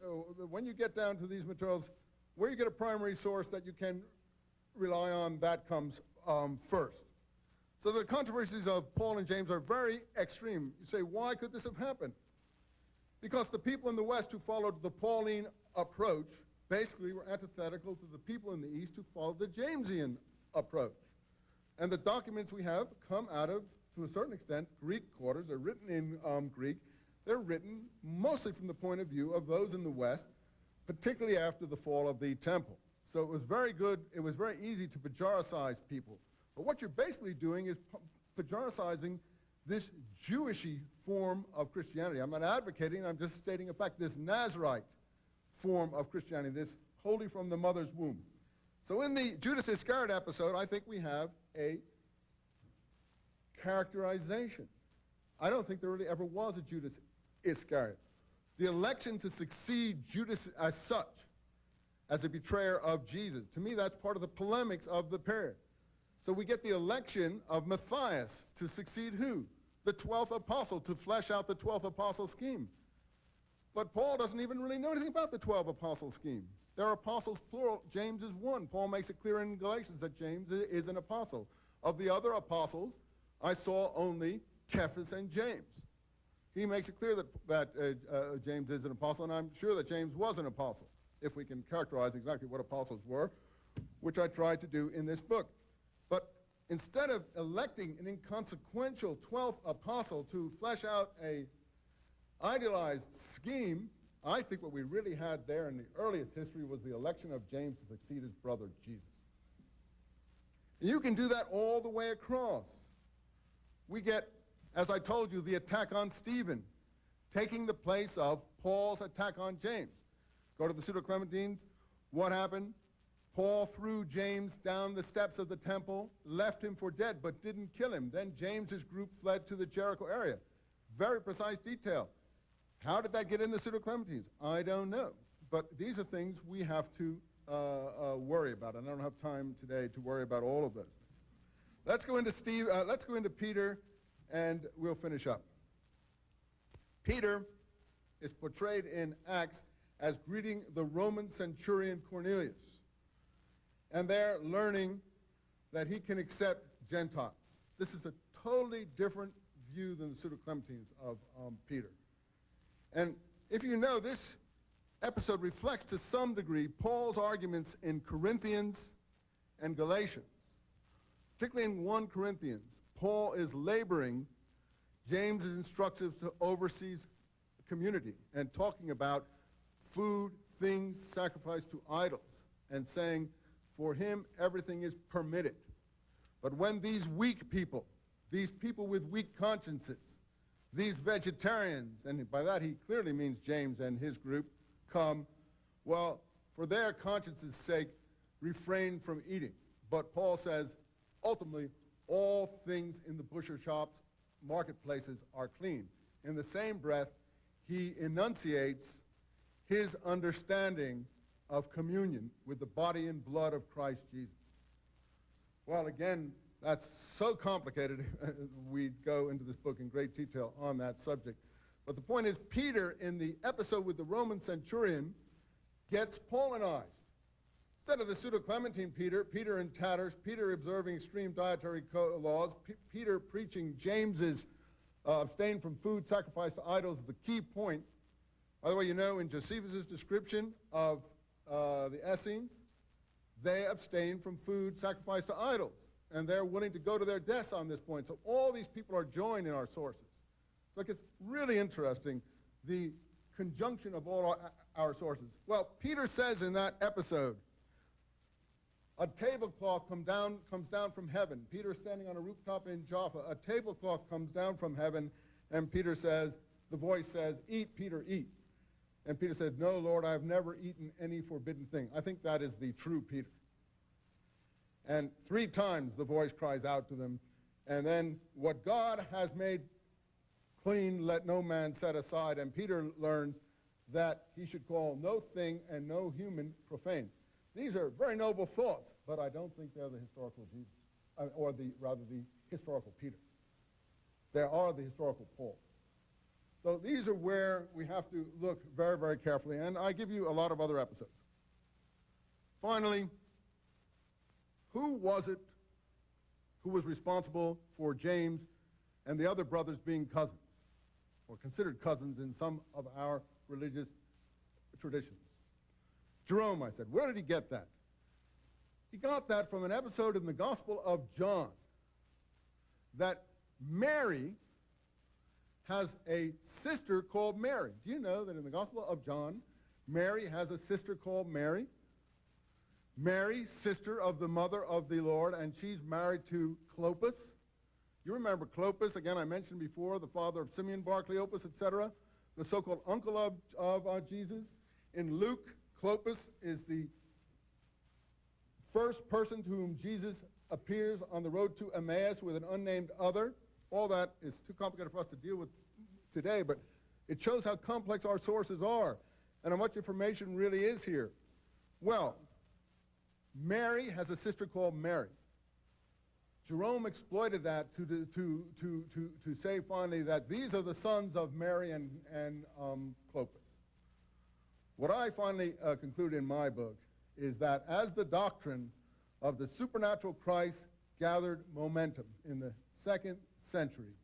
When you get down to these materials, where you get a primary source that you can rely on, that comes first. So the controversies of Paul and James are very extreme. You say, why could this have happened? Because the people in the West who followed the Pauline approach basically were antithetical to the people in the East who followed the Jamesian approach. And the documents we have come out of, to a certain extent, Greek quarters. They're written in Greek. They're written mostly from the point of view of those in the West, particularly after the fall of the temple. So it was very good. It was very easy to pejoricize people. But what you're basically doing is pejoricizing this Jewishy form of Christianity. I'm not advocating, I'm just stating a fact, this Nazarite form of Christianity, this holy from the mother's womb. So in the Judas Iscariot episode, I think we have a characterization. I don't think there really ever was a Judas Iscariot. The election to succeed Judas as such, as a betrayer of Jesus, to me that's part of the polemics of the period. So we get the election of Matthias to succeed who? The 12th apostle, to flesh out the 12th apostle scheme. But Paul doesn't even really know anything about the 12 apostle scheme. There are apostles plural. James is one. Paul makes it clear in Galatians that James is an apostle. Of the other apostles, I saw only Cephas and James. He makes it clear that James is an apostle, and I'm sure that James was an apostle, if we can characterize exactly what apostles were, which I tried to do in this book. But instead of electing an inconsequential 12th apostle to flesh out a idealized scheme, I think what we really had there in the earliest history was the election of James to succeed his brother Jesus. And you can do that all the way across. We get, as I told you, the attack on Stephen, taking the place of Paul's attack on James. Go to the Pseudo-Clementines. What happened? Paul threw James down the steps of the temple, left him for dead, but didn't kill him. Then James's group fled to the Jericho area. Very precise detail. How did that get in the Pseudo-Clementines? I don't know. But these are things we have to worry about. And I don't have time today to worry about all of those things. Let's go into Peter, and we'll finish up. Peter is portrayed in Acts as greeting the Roman centurion Cornelius. And they're learning that he can accept Gentiles. This is a totally different view than the Pseudo-Clementines of Peter. And if you know, this episode reflects to some degree Paul's arguments in Corinthians and Galatians. Particularly in 1 Corinthians, Paul is laboring James's instructions to oversee community and talking about food, things sacrificed to idols, and saying, for him, everything is permitted. But when these weak people, these people with weak consciences, these vegetarians, and by that he clearly means James and his group, come, well, for their conscience's sake, refrain from eating. But Paul says, ultimately, all things in the butcher shops, marketplaces are clean. In the same breath, he enunciates his understanding of communion with the body and blood of Christ Jesus. Well, again, that's so complicated. We'd go into this book in great detail on that subject. But the point is, Peter, in the episode with the Roman centurion, gets Paulinized. Instead of the Pseudo-Clementine Peter in tatters, Peter observing extreme dietary laws, Peter preaching James's abstain from food sacrificed to idols, the key point. By the way, you know, in Josephus' description of the Essenes, they abstain from food sacrificed to idols, and they're willing to go to their deaths on this point. So all these people are joined in our sources. So it gets really interesting, the conjunction of all our sources. Well, Peter says in that episode, a tablecloth comes down from heaven. Peter is standing on a rooftop in Jaffa. A tablecloth comes down from heaven, and Peter says, the voice says, "Eat, Peter, eat." And Peter said, "No, Lord, I have never eaten any forbidden thing." I think that is the true Peter. And 3 times the voice cries out to them, and then, "What God has made clean, let no man set aside." And Peter learns that he should call no thing and no human profane. These are very noble thoughts, but I don't think they're the historical Jesus, or rather the historical Peter. They are the historical Paul. So these are where we have to look very, very carefully, and I give you a lot of other episodes. Finally, who was it who was responsible for James and the other brothers being cousins, or considered cousins in some of our religious traditions? Jerome, I said. Where did he get that? He got that from an episode in the Gospel of John, that Mary has a sister called Mary. Do you know that in the Gospel of John, Mary has a sister called Mary? Mary, sister of the mother of the Lord, and she's married to Clopas. You remember Clopas, again, I mentioned before, the father of Simeon Bar Cleopas, etc., the so-called uncle of Jesus. In Luke, Clopas is the first person to whom Jesus appears on the road to Emmaus with an unnamed other. All that is too complicated for us to deal with today, but it shows how complex our sources are and how much information really is here. Well, Mary has a sister called Mary. Jerome exploited that to say finally that these are the sons of Mary and Clopas. What I finally conclude in my book is that as the doctrine of the supernatural Christ gathered momentum in the 2nd century,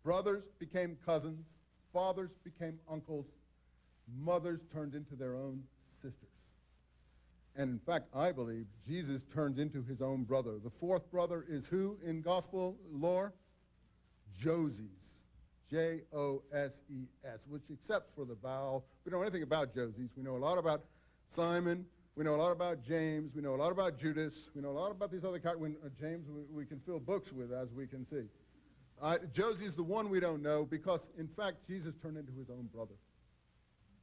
brothers became cousins, fathers became uncles, mothers turned into their own sisters. And in fact, I believe Jesus turned into his own brother. The 4th brother is who in gospel lore? Joses. J-O-S-E-S, which except for the vowel, we don't know anything about Joses. We know a lot about Simon. We know a lot about James. We know a lot about Judas. We know a lot about these other characters. James, we can fill books with, as we can see. Joses is the one we don't know because, in fact, Jesus turned into his own brother.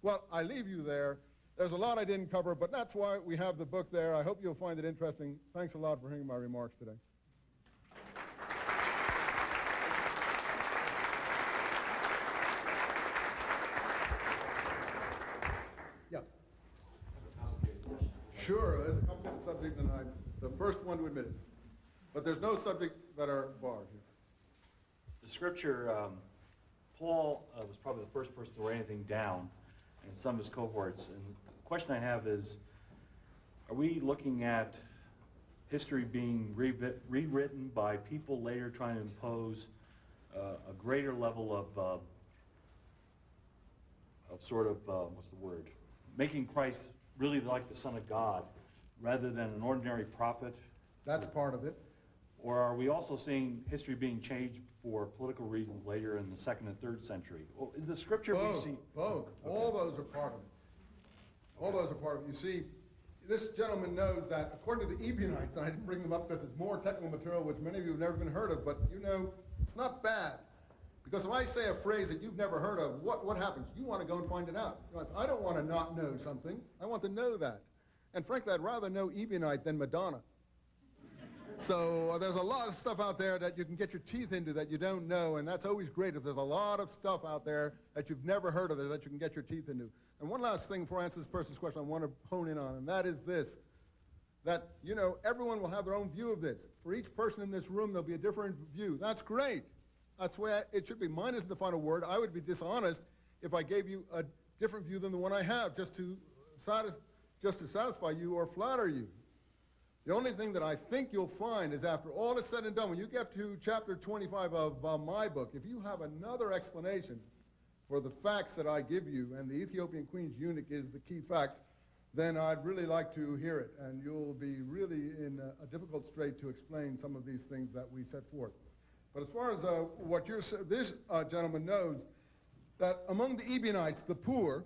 Well, I leave you there. There's a lot I didn't cover, but that's why we have the book there. I hope you'll find it interesting. Thanks a lot for hearing my remarks today. Yeah. Sure, there's a complicated subject, and I'm the first one to admit it. But there's no subject that are barred here. The scripture, Paul was probably the first person to write anything down in some of his cohorts. And the question I have is, are we looking at history being rewritten by people later trying to impose a greater level of sort of, what's the word, making Christ really like the Son of God rather than an ordinary prophet? That's part of it. Or are we also seeing history being changed for political reasons later in the 2nd and 3rd century? Well, is the scripture we see? Both. Okay. All those are part of it. All those are part of it. You see, this gentleman knows that according to the Ebionites, and I didn't bring them up because it's more technical material which many of you have never even heard of, but you know, it's not bad. Because if I say a phrase that you've never heard of, what happens? You want to go and find it out. I don't want to not know something. I want to know that. And frankly, I'd rather know Ebionite than Madonna. So there's a lot of stuff out there that you can get your teeth into that you don't know, and that's always great if there's a lot of stuff out there that you've never heard of that you can get your teeth into. And one last thing before I answer this person's question I want to hone in on, and that is this, that, you know, everyone will have their own view of this. For each person in this room, there'll be a different view. That's great. That's the way it should be. Mine isn't the final word. I would be dishonest if I gave you a different view than the one I have just to satisfy you or flatter you. The only thing that I think you'll find is after all is said and done, when you get to chapter 25 of my book, if you have another explanation for the facts that I give you, and the Ethiopian queen's eunuch is the key fact, then I'd really like to hear it, and you'll be really in a difficult strait to explain some of these things that we set forth. But as far as what this gentleman knows, that among the Ebionites, the poor,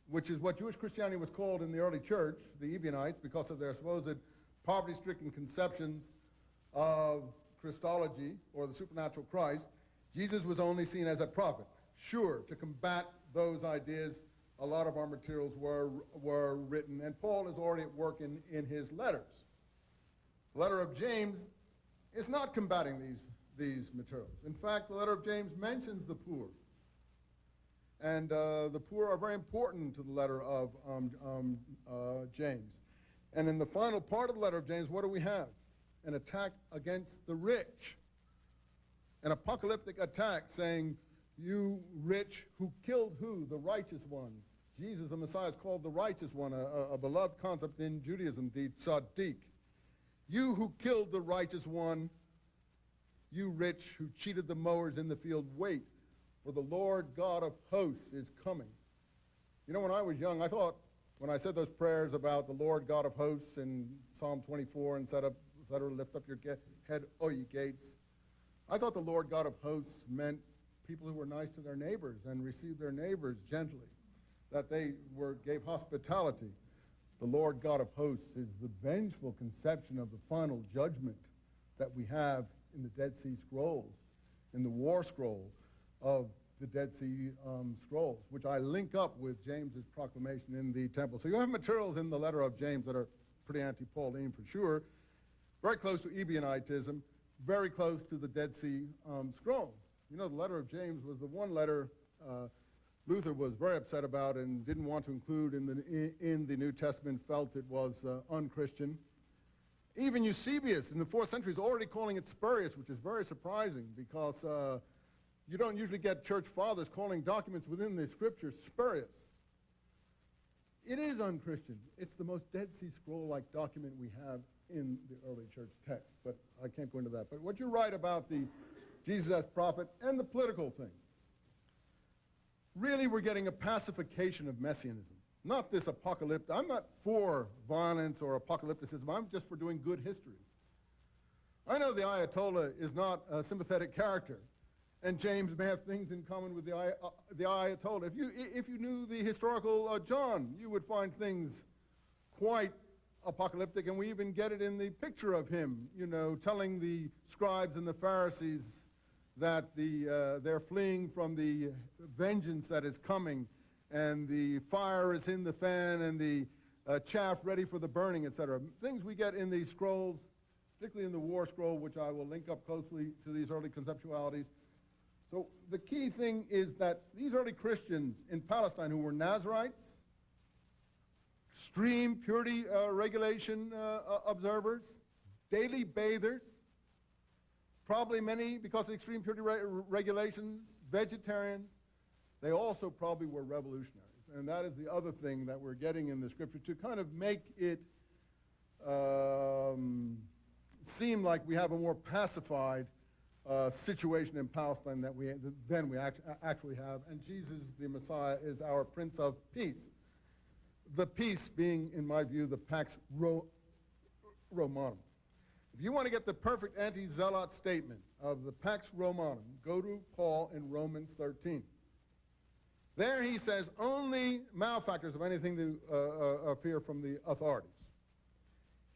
which is what Jewish Christianity was called in the early church, the Ebionites, because of their supposed poverty-stricken conceptions of Christology, or the supernatural Christ, Jesus was only seen as a prophet. Sure, to combat those ideas, a lot of our materials were written, and Paul is already at work in his letters. The letter of James is not combating these materials. In fact, the letter of James mentions the poor. And the poor are very important to the letter of James. And in the final part of the letter of James, what do we have? An attack against the rich. An apocalyptic attack saying, you rich, who killed who? The righteous one. Jesus, the Messiah, is called the righteous one, a beloved concept in Judaism, the tzaddik. You who killed the righteous one, you rich who cheated the mowers in the field, wait, for the Lord God of hosts is coming. You know, when I was young, I thought, when I said those prayers about the Lord God of hosts in Psalm 24 and said, lift up your head, O ye gates, I thought the Lord God of hosts meant people who were nice to their neighbors and received their neighbors gently, that they gave hospitality. The Lord God of hosts is the vengeful conception of the final judgment that we have in the Dead Sea Scrolls, in the war scroll of the Dead Sea Scrolls, which I link up with James's proclamation in the temple. So you have materials in the letter of James that are pretty anti-Pauline for sure, very close to Ebionitism, very close to the Dead Sea Scrolls. You know, the letter of James was the one letter Luther was very upset about and didn't want to include in the New Testament, felt it was unchristian. Even Eusebius in the 4th century is already calling it spurious, which is very surprising because you don't usually get church fathers calling documents within the scriptures spurious. It is unchristian. It's the most Dead Sea Scroll-like document we have in the early church text, but I can't go into that. But what you're right about the Jesus as prophet and the political thing, really we're getting a pacification of messianism, not this apocalyptic. I'm not for violence or apocalypticism. I'm just for doing good history. I know the Ayatollah is not a sympathetic character, and James may have things in common with the Ayatollah. If you knew the historical John, you would find things quite apocalyptic, and we even get it in the picture of him, you know, telling the scribes and the Pharisees that they're fleeing from the vengeance that is coming, and the fire is in the fan, and the chaff ready for the burning, etc. Things we get in these scrolls, particularly in the War Scroll, which I will link up closely to these early conceptualities. So the key thing is that these early Christians in Palestine who were Nazarites, extreme purity regulation observers, daily bathers, probably many, because of extreme purity regulations, vegetarians, they also probably were revolutionaries. And that is the other thing that we're getting in the scripture to kind of make it seem like we have a more pacified situation in Palestine than we actually have. And Jesus, the Messiah, is our Prince of Peace. The peace being, in my view, the Pax Romanum. If you want to get the perfect anti-zealot statement of the Pax Romanum, go to Paul in Romans 13. There he says only malefactors have anything to fear from the authorities.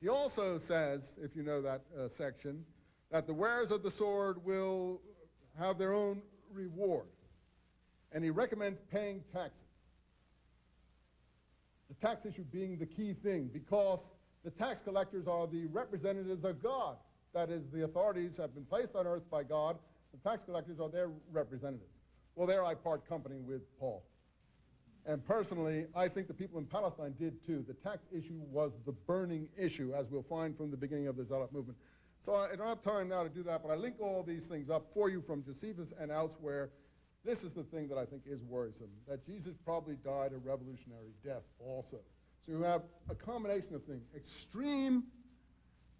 He also says, if you know that section, that the wearers of the sword will have their own reward. And he recommends paying taxes. The tax issue being the key thing, because the tax collectors are the representatives of God. That is, the authorities have been placed on earth by God. The tax collectors are their representatives. Well, there I part company with Paul. And personally, I think the people in Palestine did too. The tax issue was the burning issue, as we'll find from the beginning of the Zealot movement. So I don't have time now to do that, but I link all these things up for you from Josephus and elsewhere. This is the thing that I think is worrisome, that Jesus probably died a revolutionary death also. So you have a combination of things: extreme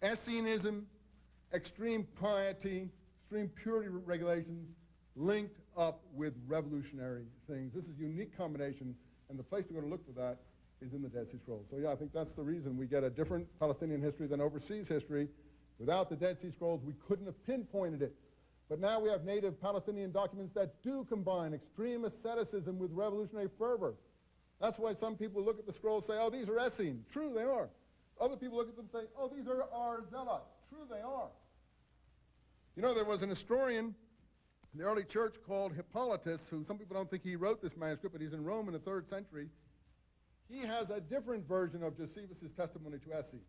Essenism, extreme piety, extreme purity regulations, linked up with revolutionary things. This is a unique combination, and the place to go to look for that is in the Dead Sea Scrolls. So yeah, I think that's the reason we get a different Palestinian history than overseas history. Without the Dead Sea Scrolls, we couldn't have pinpointed it. But now we have native Palestinian documents that do combine extreme asceticism with revolutionary fervor. That's why some people look at the scrolls and say, oh, these are Essene. True, they are. Other people look at them and say, oh, these are Zealot. True, they are. You know, there was an historian in the early church called Hippolytus, who some people don't think he wrote this manuscript, but he's in Rome in the 3rd century. He has a different version of Josephus' testimony to Essenes.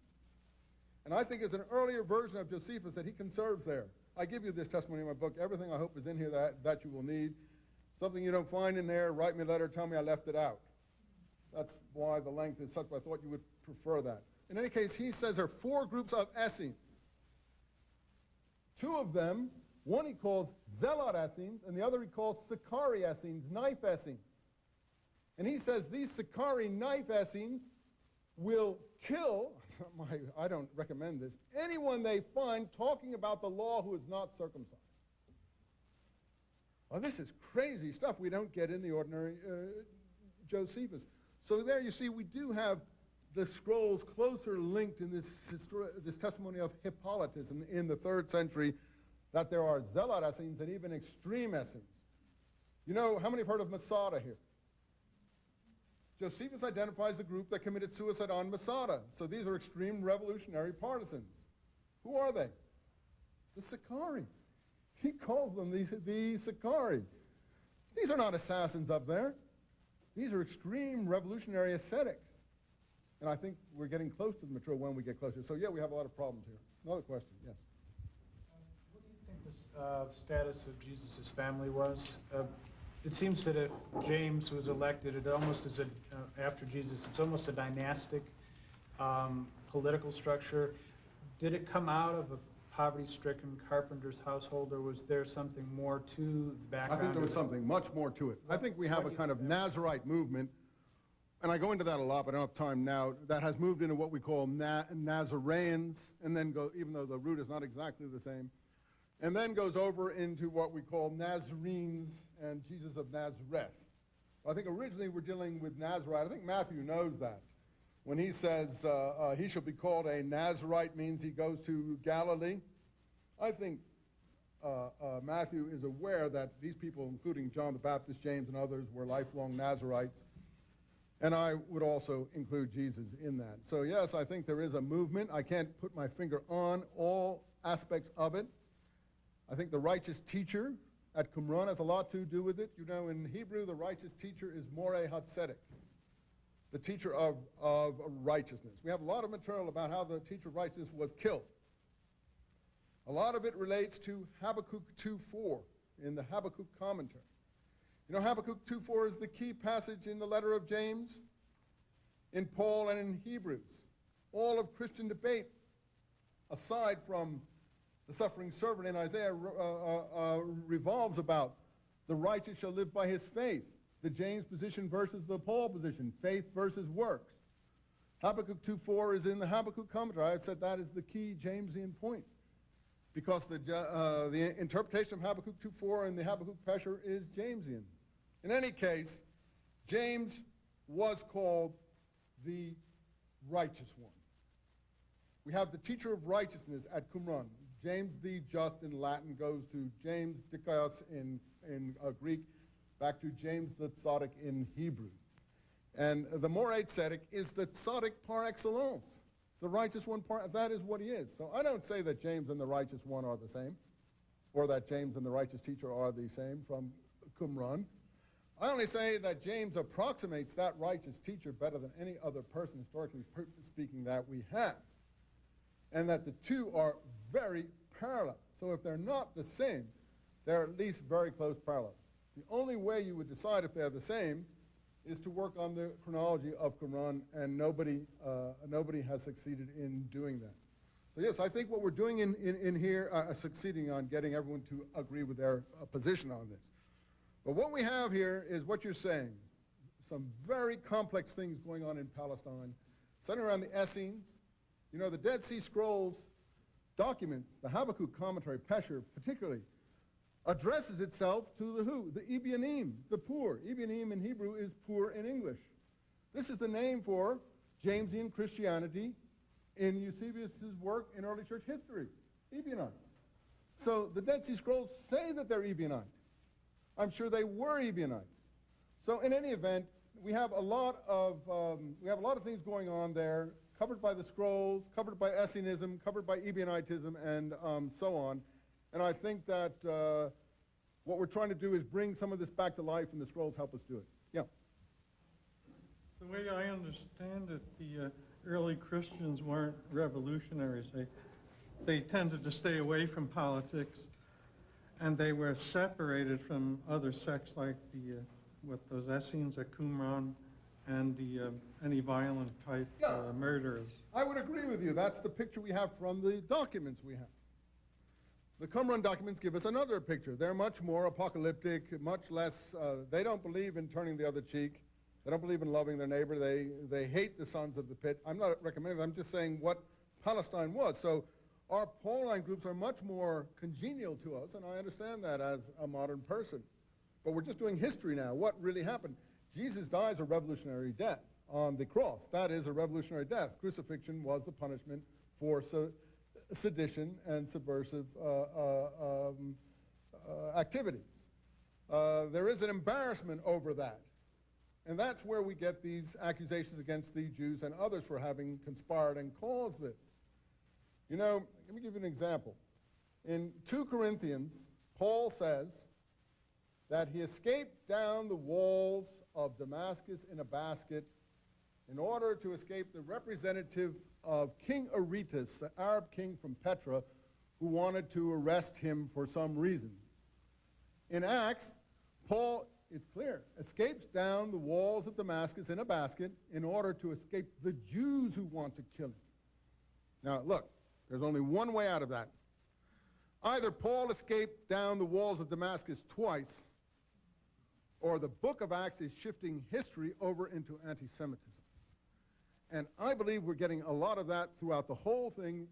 And I think it's an earlier version of Josephus that he conserves there. I give you this testimony in my book. Everything I hope is in here that you will need. Something you don't find in there, write me a letter, tell me I left it out. That's why the length is such, but I thought you would prefer that. In any case, he says there are 4 groups of Essenes. 2 of them, one he calls Zealot Essenes, and the other he calls Sicarii Essenes, knife Essenes. And he says these Sicarii knife Essenes will kill, I don't recommend this, anyone they find talking about the law who is not circumcised. Well, this is crazy stuff we don't get in the ordinary Josephus. So there you see we do have the scrolls closer linked in this testimony of Hippolytus in the 3rd century that there are Zealot Essenes and even extreme Essenes. You know, how many have heard of Masada here? Josephus identifies the group that committed suicide on Masada. So these are extreme revolutionary partisans. Who are they? The Sicarii. He calls them the Sicarii. These are not assassins up there. These are extreme revolutionary ascetics. And I think we're getting close to the material when we get closer. So yeah, we have a lot of problems here. Another question, yes. What do you think the status of Jesus' family was? It seems that if James was elected, it almost is after Jesus, it's almost a dynastic political structure. Did it come out of a poverty-stricken carpenter's household, or was there something more to the background? I think there was something much more to it. I think we have a kind of Nazarite movement, and I go into that a lot, but I don't have time now, that has moved into what we call Nazareans, and then go, even though the root is not exactly the same, and then goes over into what we call Nazarenes and Jesus of Nazareth. I think originally we're dealing with Nazarite. I think Matthew knows that. When he says he shall be called a Nazarite means he goes to Galilee. I think Matthew is aware that these people, including John the Baptist, James, and others, were lifelong Nazarites. And I would also include Jesus in that. So yes, I think there is a movement. I can't put my finger on all aspects of it. I think the righteous teacher at Qumran has a lot to do with it. You know, in Hebrew, the righteous teacher is Moreh Hatzedek, the teacher of righteousness. We have a lot of material about how the teacher of righteousness was killed. A lot of it relates to Habakkuk 2:4 in the Habakkuk commentary. You know, Habakkuk 2:4 is the key passage in the letter of James, in Paul, and in Hebrews. All of Christian debate, aside from the suffering servant in Isaiah, revolves about the righteous shall live by his faith. The James position versus the Paul position, faith versus works. Habakkuk 2:4 is in the Habakkuk commentary. I've said that is the key Jamesian point, because the interpretation of Habakkuk 2:4 and the Habakkuk Pesher is Jamesian. In any case, James was called the righteous one. We have the teacher of righteousness at Qumran. James the Just in Latin goes to James Dikaios in Greek, back to James the Tzaddik in Hebrew. And the Moreh Tzedek is the Tzaddik par excellence, the righteous one that is what he is. So I don't say that James and the righteous one are the same, or that James and the righteous teacher are the same from Qumran. I only say that James approximates that righteous teacher better than any other person, historically speaking, that we have. And that the two are very parallel. So if they're not the same, they're at least very close parallels. The only way you would decide if they're the same is to work on the chronology of Qumran, and nobody has succeeded in doing that. So yes, I think what we're doing in here, succeeding on getting everyone to agree with their position on this. But what we have here is what you're saying, some very complex things going on in Palestine, centered around the Essenes. You know, the Dead Sea Scrolls documents, the Habakkuk commentary, Pesher particularly, addresses itself to the who? The Ebionim, the poor. Ebionim in Hebrew is poor in English. This is the name for Jamesian Christianity in Eusebius's work in early church history, Ebionite. So the Dead Sea Scrolls say that they're Ebionite. I'm sure they were Ebionite. So in any event, we have a lot of things going on there, covered by the scrolls, covered by Essenism, covered by Ebionitism, and so on. And I think that what we're trying to do is bring some of this back to life, and the scrolls help us do it. Yeah. The way I understand it, the early Christians weren't revolutionaries. They tended to stay away from politics, and they were separated from other sects like those Essenes at Qumran and any violent type murderers. I would agree with you. That's the picture we have from the documents we have. The Qumran documents give us another picture. They're much more apocalyptic, much less, they don't believe in turning the other cheek. They don't believe in loving their neighbor. They hate the sons of the pit. I'm not recommending that. I'm just saying what Palestine was. So our Pauline groups are much more congenial to us, and I understand that as a modern person. But we're just doing history now. What really happened? Jesus dies a revolutionary death on the cross. That is a revolutionary death. Crucifixion was the punishment for sedition and subversive activities. There is an embarrassment over that. And that's where we get these accusations against the Jews and others for having conspired and caused this. You know, let me give you an example. In 2 Corinthians, Paul says that he escaped down the walls of Damascus in a basket in order to escape the representative of King Aretas, the Arab king from Petra, who wanted to arrest him for some reason. In Acts, Paul, it's clear, escapes down the walls of Damascus in a basket in order to escape the Jews who want to kill him. Now, look, there's only one way out of that. Either Paul escaped down the walls of Damascus twice, or the book of Acts is shifting history over into anti-Semitism. And I believe we're getting a lot of that throughout the whole thing,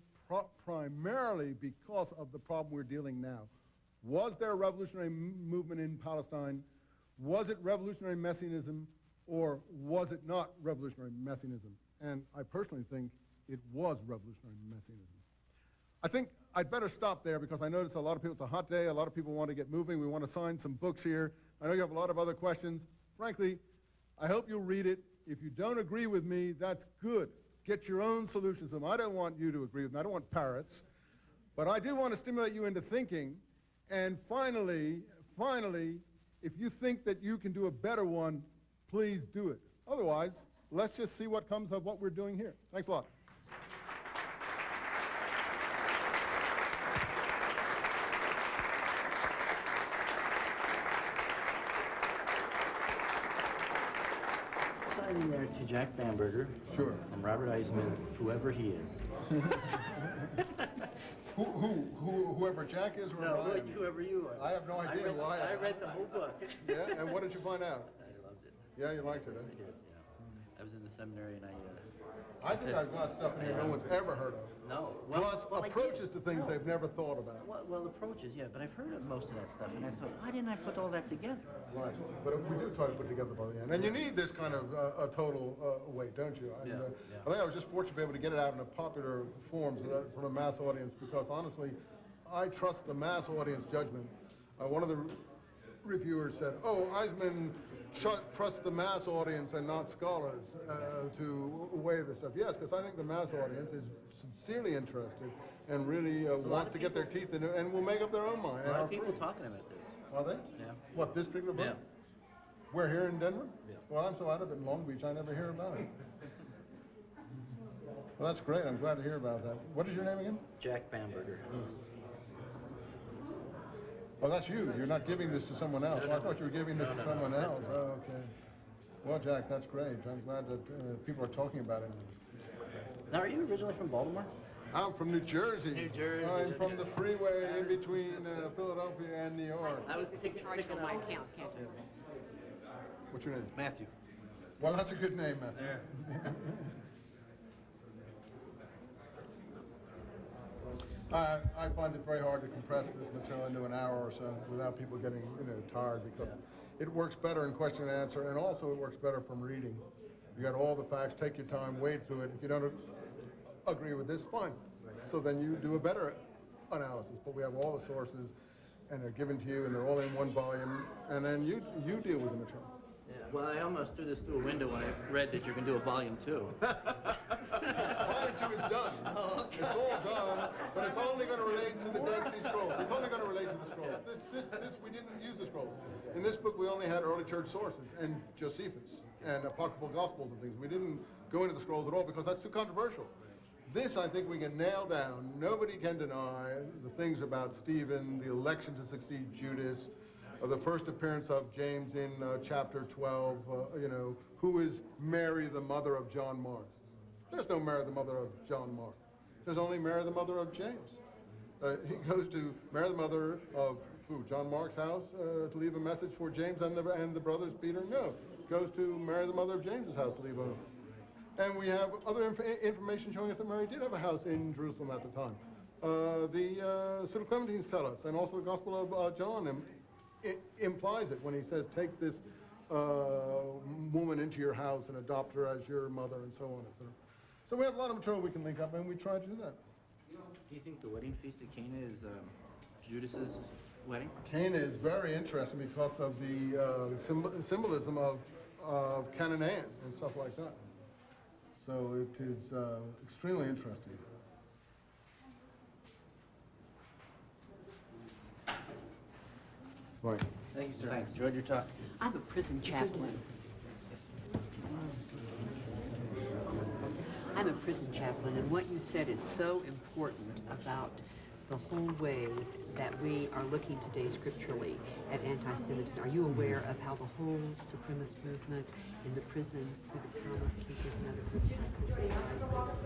primarily because of the problem we're dealing now. Was there a revolutionary movement in Palestine? Was it revolutionary Messianism, or was it not revolutionary Messianism? And I personally think it was revolutionary Messianism. I think I'd better stop there because I notice a lot of people, it's a hot day, a lot of people want to get moving. We want to sign some books here. I know you have a lot of other questions. Frankly, I hope you'll read it. If you don't agree with me, that's good. Get your own solutions to them. I don't want you to agree with me. I don't want parrots. But I do want to stimulate you into thinking. And finally, if you think that you can do a better one, please do it. Otherwise, let's just see what comes of what we're doing here. Thanks a lot. Signing there to Jack Bamberger. Sure. From Robert Eisman, whoever he is. Whoever Jack is or No, Ryan? whoever you are. I have no idea why. I read the whole book. Yeah, and what did you find out? I loved it. Yeah, you liked it, I huh? did, yeah. I was in the seminary and I think I've got stuff in here no one's ever heard of. No. Plus I approaches did. to things No. they've never thought about. Well, approaches, yeah, but I've heard of most of that stuff, and I thought, why didn't I put all that together? Right, but we do try to put together by the end. And you need this kind of a total weight, don't you? And, Yeah. I think I was just fortunate to be able to get it out in a popular form for a mass audience because honestly, I trust the mass audience judgment. One of the reviewers said, oh, Eisman trusts the mass audience and not scholars to weigh this stuff. Yes, because I think the mass audience is sincerely interested and really wants to get their teeth in it and will make up their own mind. A lot of people talking about this. Are they? Yeah. What, this particular book? Yeah. We're here in Denver? Yeah. Well, I'm so out of it in Long Beach, I never hear about it. Well, that's great. I'm glad to hear about that. What is your name again? Jack Bamberger. Oh, that's you. You're not giving this to someone else. I thought you were giving this to someone else. Oh, okay. Well, Jack, that's great. I'm glad that people are talking about it. Now, are you originally from Baltimore? I'm from New Jersey. New Jersey. I'm from the freeway in between Philadelphia and New York. I was taking charge of my account, can't you? What's your name? Matthew. Well, that's a good name, Matthew. I find it very hard to compress this material into an hour or so without people getting, tired, because it works better in question and answer, and also it works better from reading. You got all the facts, take your time, wade through it. If you don't agree with this, fine. So then you do a better analysis. But we have all the sources, and they're given to you, and they're all in one volume, and then you deal with the material. Yeah, well, I almost threw this through a window when I read that you're going to do a volume 2. Volume 2 is done. Oh, okay. It's all done, but it's only going to relate to the Dead Sea Scrolls. It's only going to relate to the scrolls. This, we didn't use the scrolls. In this book, we only had early church sources and Josephus and apocryphal gospels and things. We didn't go into the scrolls at all because that's too controversial. This, I think, we can nail down. Nobody can deny the things about Stephen, the election to succeed Judas, the first appearance of James in chapter 12, who is Mary, the mother of John Mark? There's no Mary, the mother of John Mark. There's only Mary, the mother of James. He goes to Mary, the mother of who? John Mark's house to leave a message for James and the brothers Peter? No. Goes to Mary, the mother of James's house to leave a... And we have other information showing us that Mary did have a house in Jerusalem at the time. The Pseudo-Clementines tell us, and also the Gospel of John implies it when he says, take this woman into your house and adopt her as your mother, and so on, etc. So we have a lot of material we can link up, and we try to do that. Do you think the wedding feast at Cana is Judas's wedding? Cana is very interesting because of the symbolism of Canaan and stuff like that. So it is extremely interesting. Right. Thank you, sir. Thanks. Enjoyed your talk. I'm a prison chaplain. I'm a prison chaplain, and what you said is so important about the whole way that we are looking today scripturally at anti-Semitism. Are you aware of how the whole supremacist movement in the prisons through the Promise Keepers and other groups?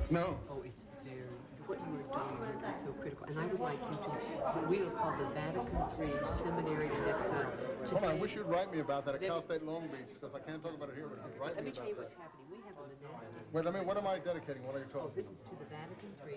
No. Oh, it's very, what you are doing is so critical. And I would like you to, what we will call the Vatican III Seminary in Exile. Hold on, I wish you'd write me about that at Cal State Long Beach, because I can't talk about it here, but write Let me me tell you about what's that. happening. We have a monastic. Wait, what am I dedicating? What are you talking This is to the Vatican III.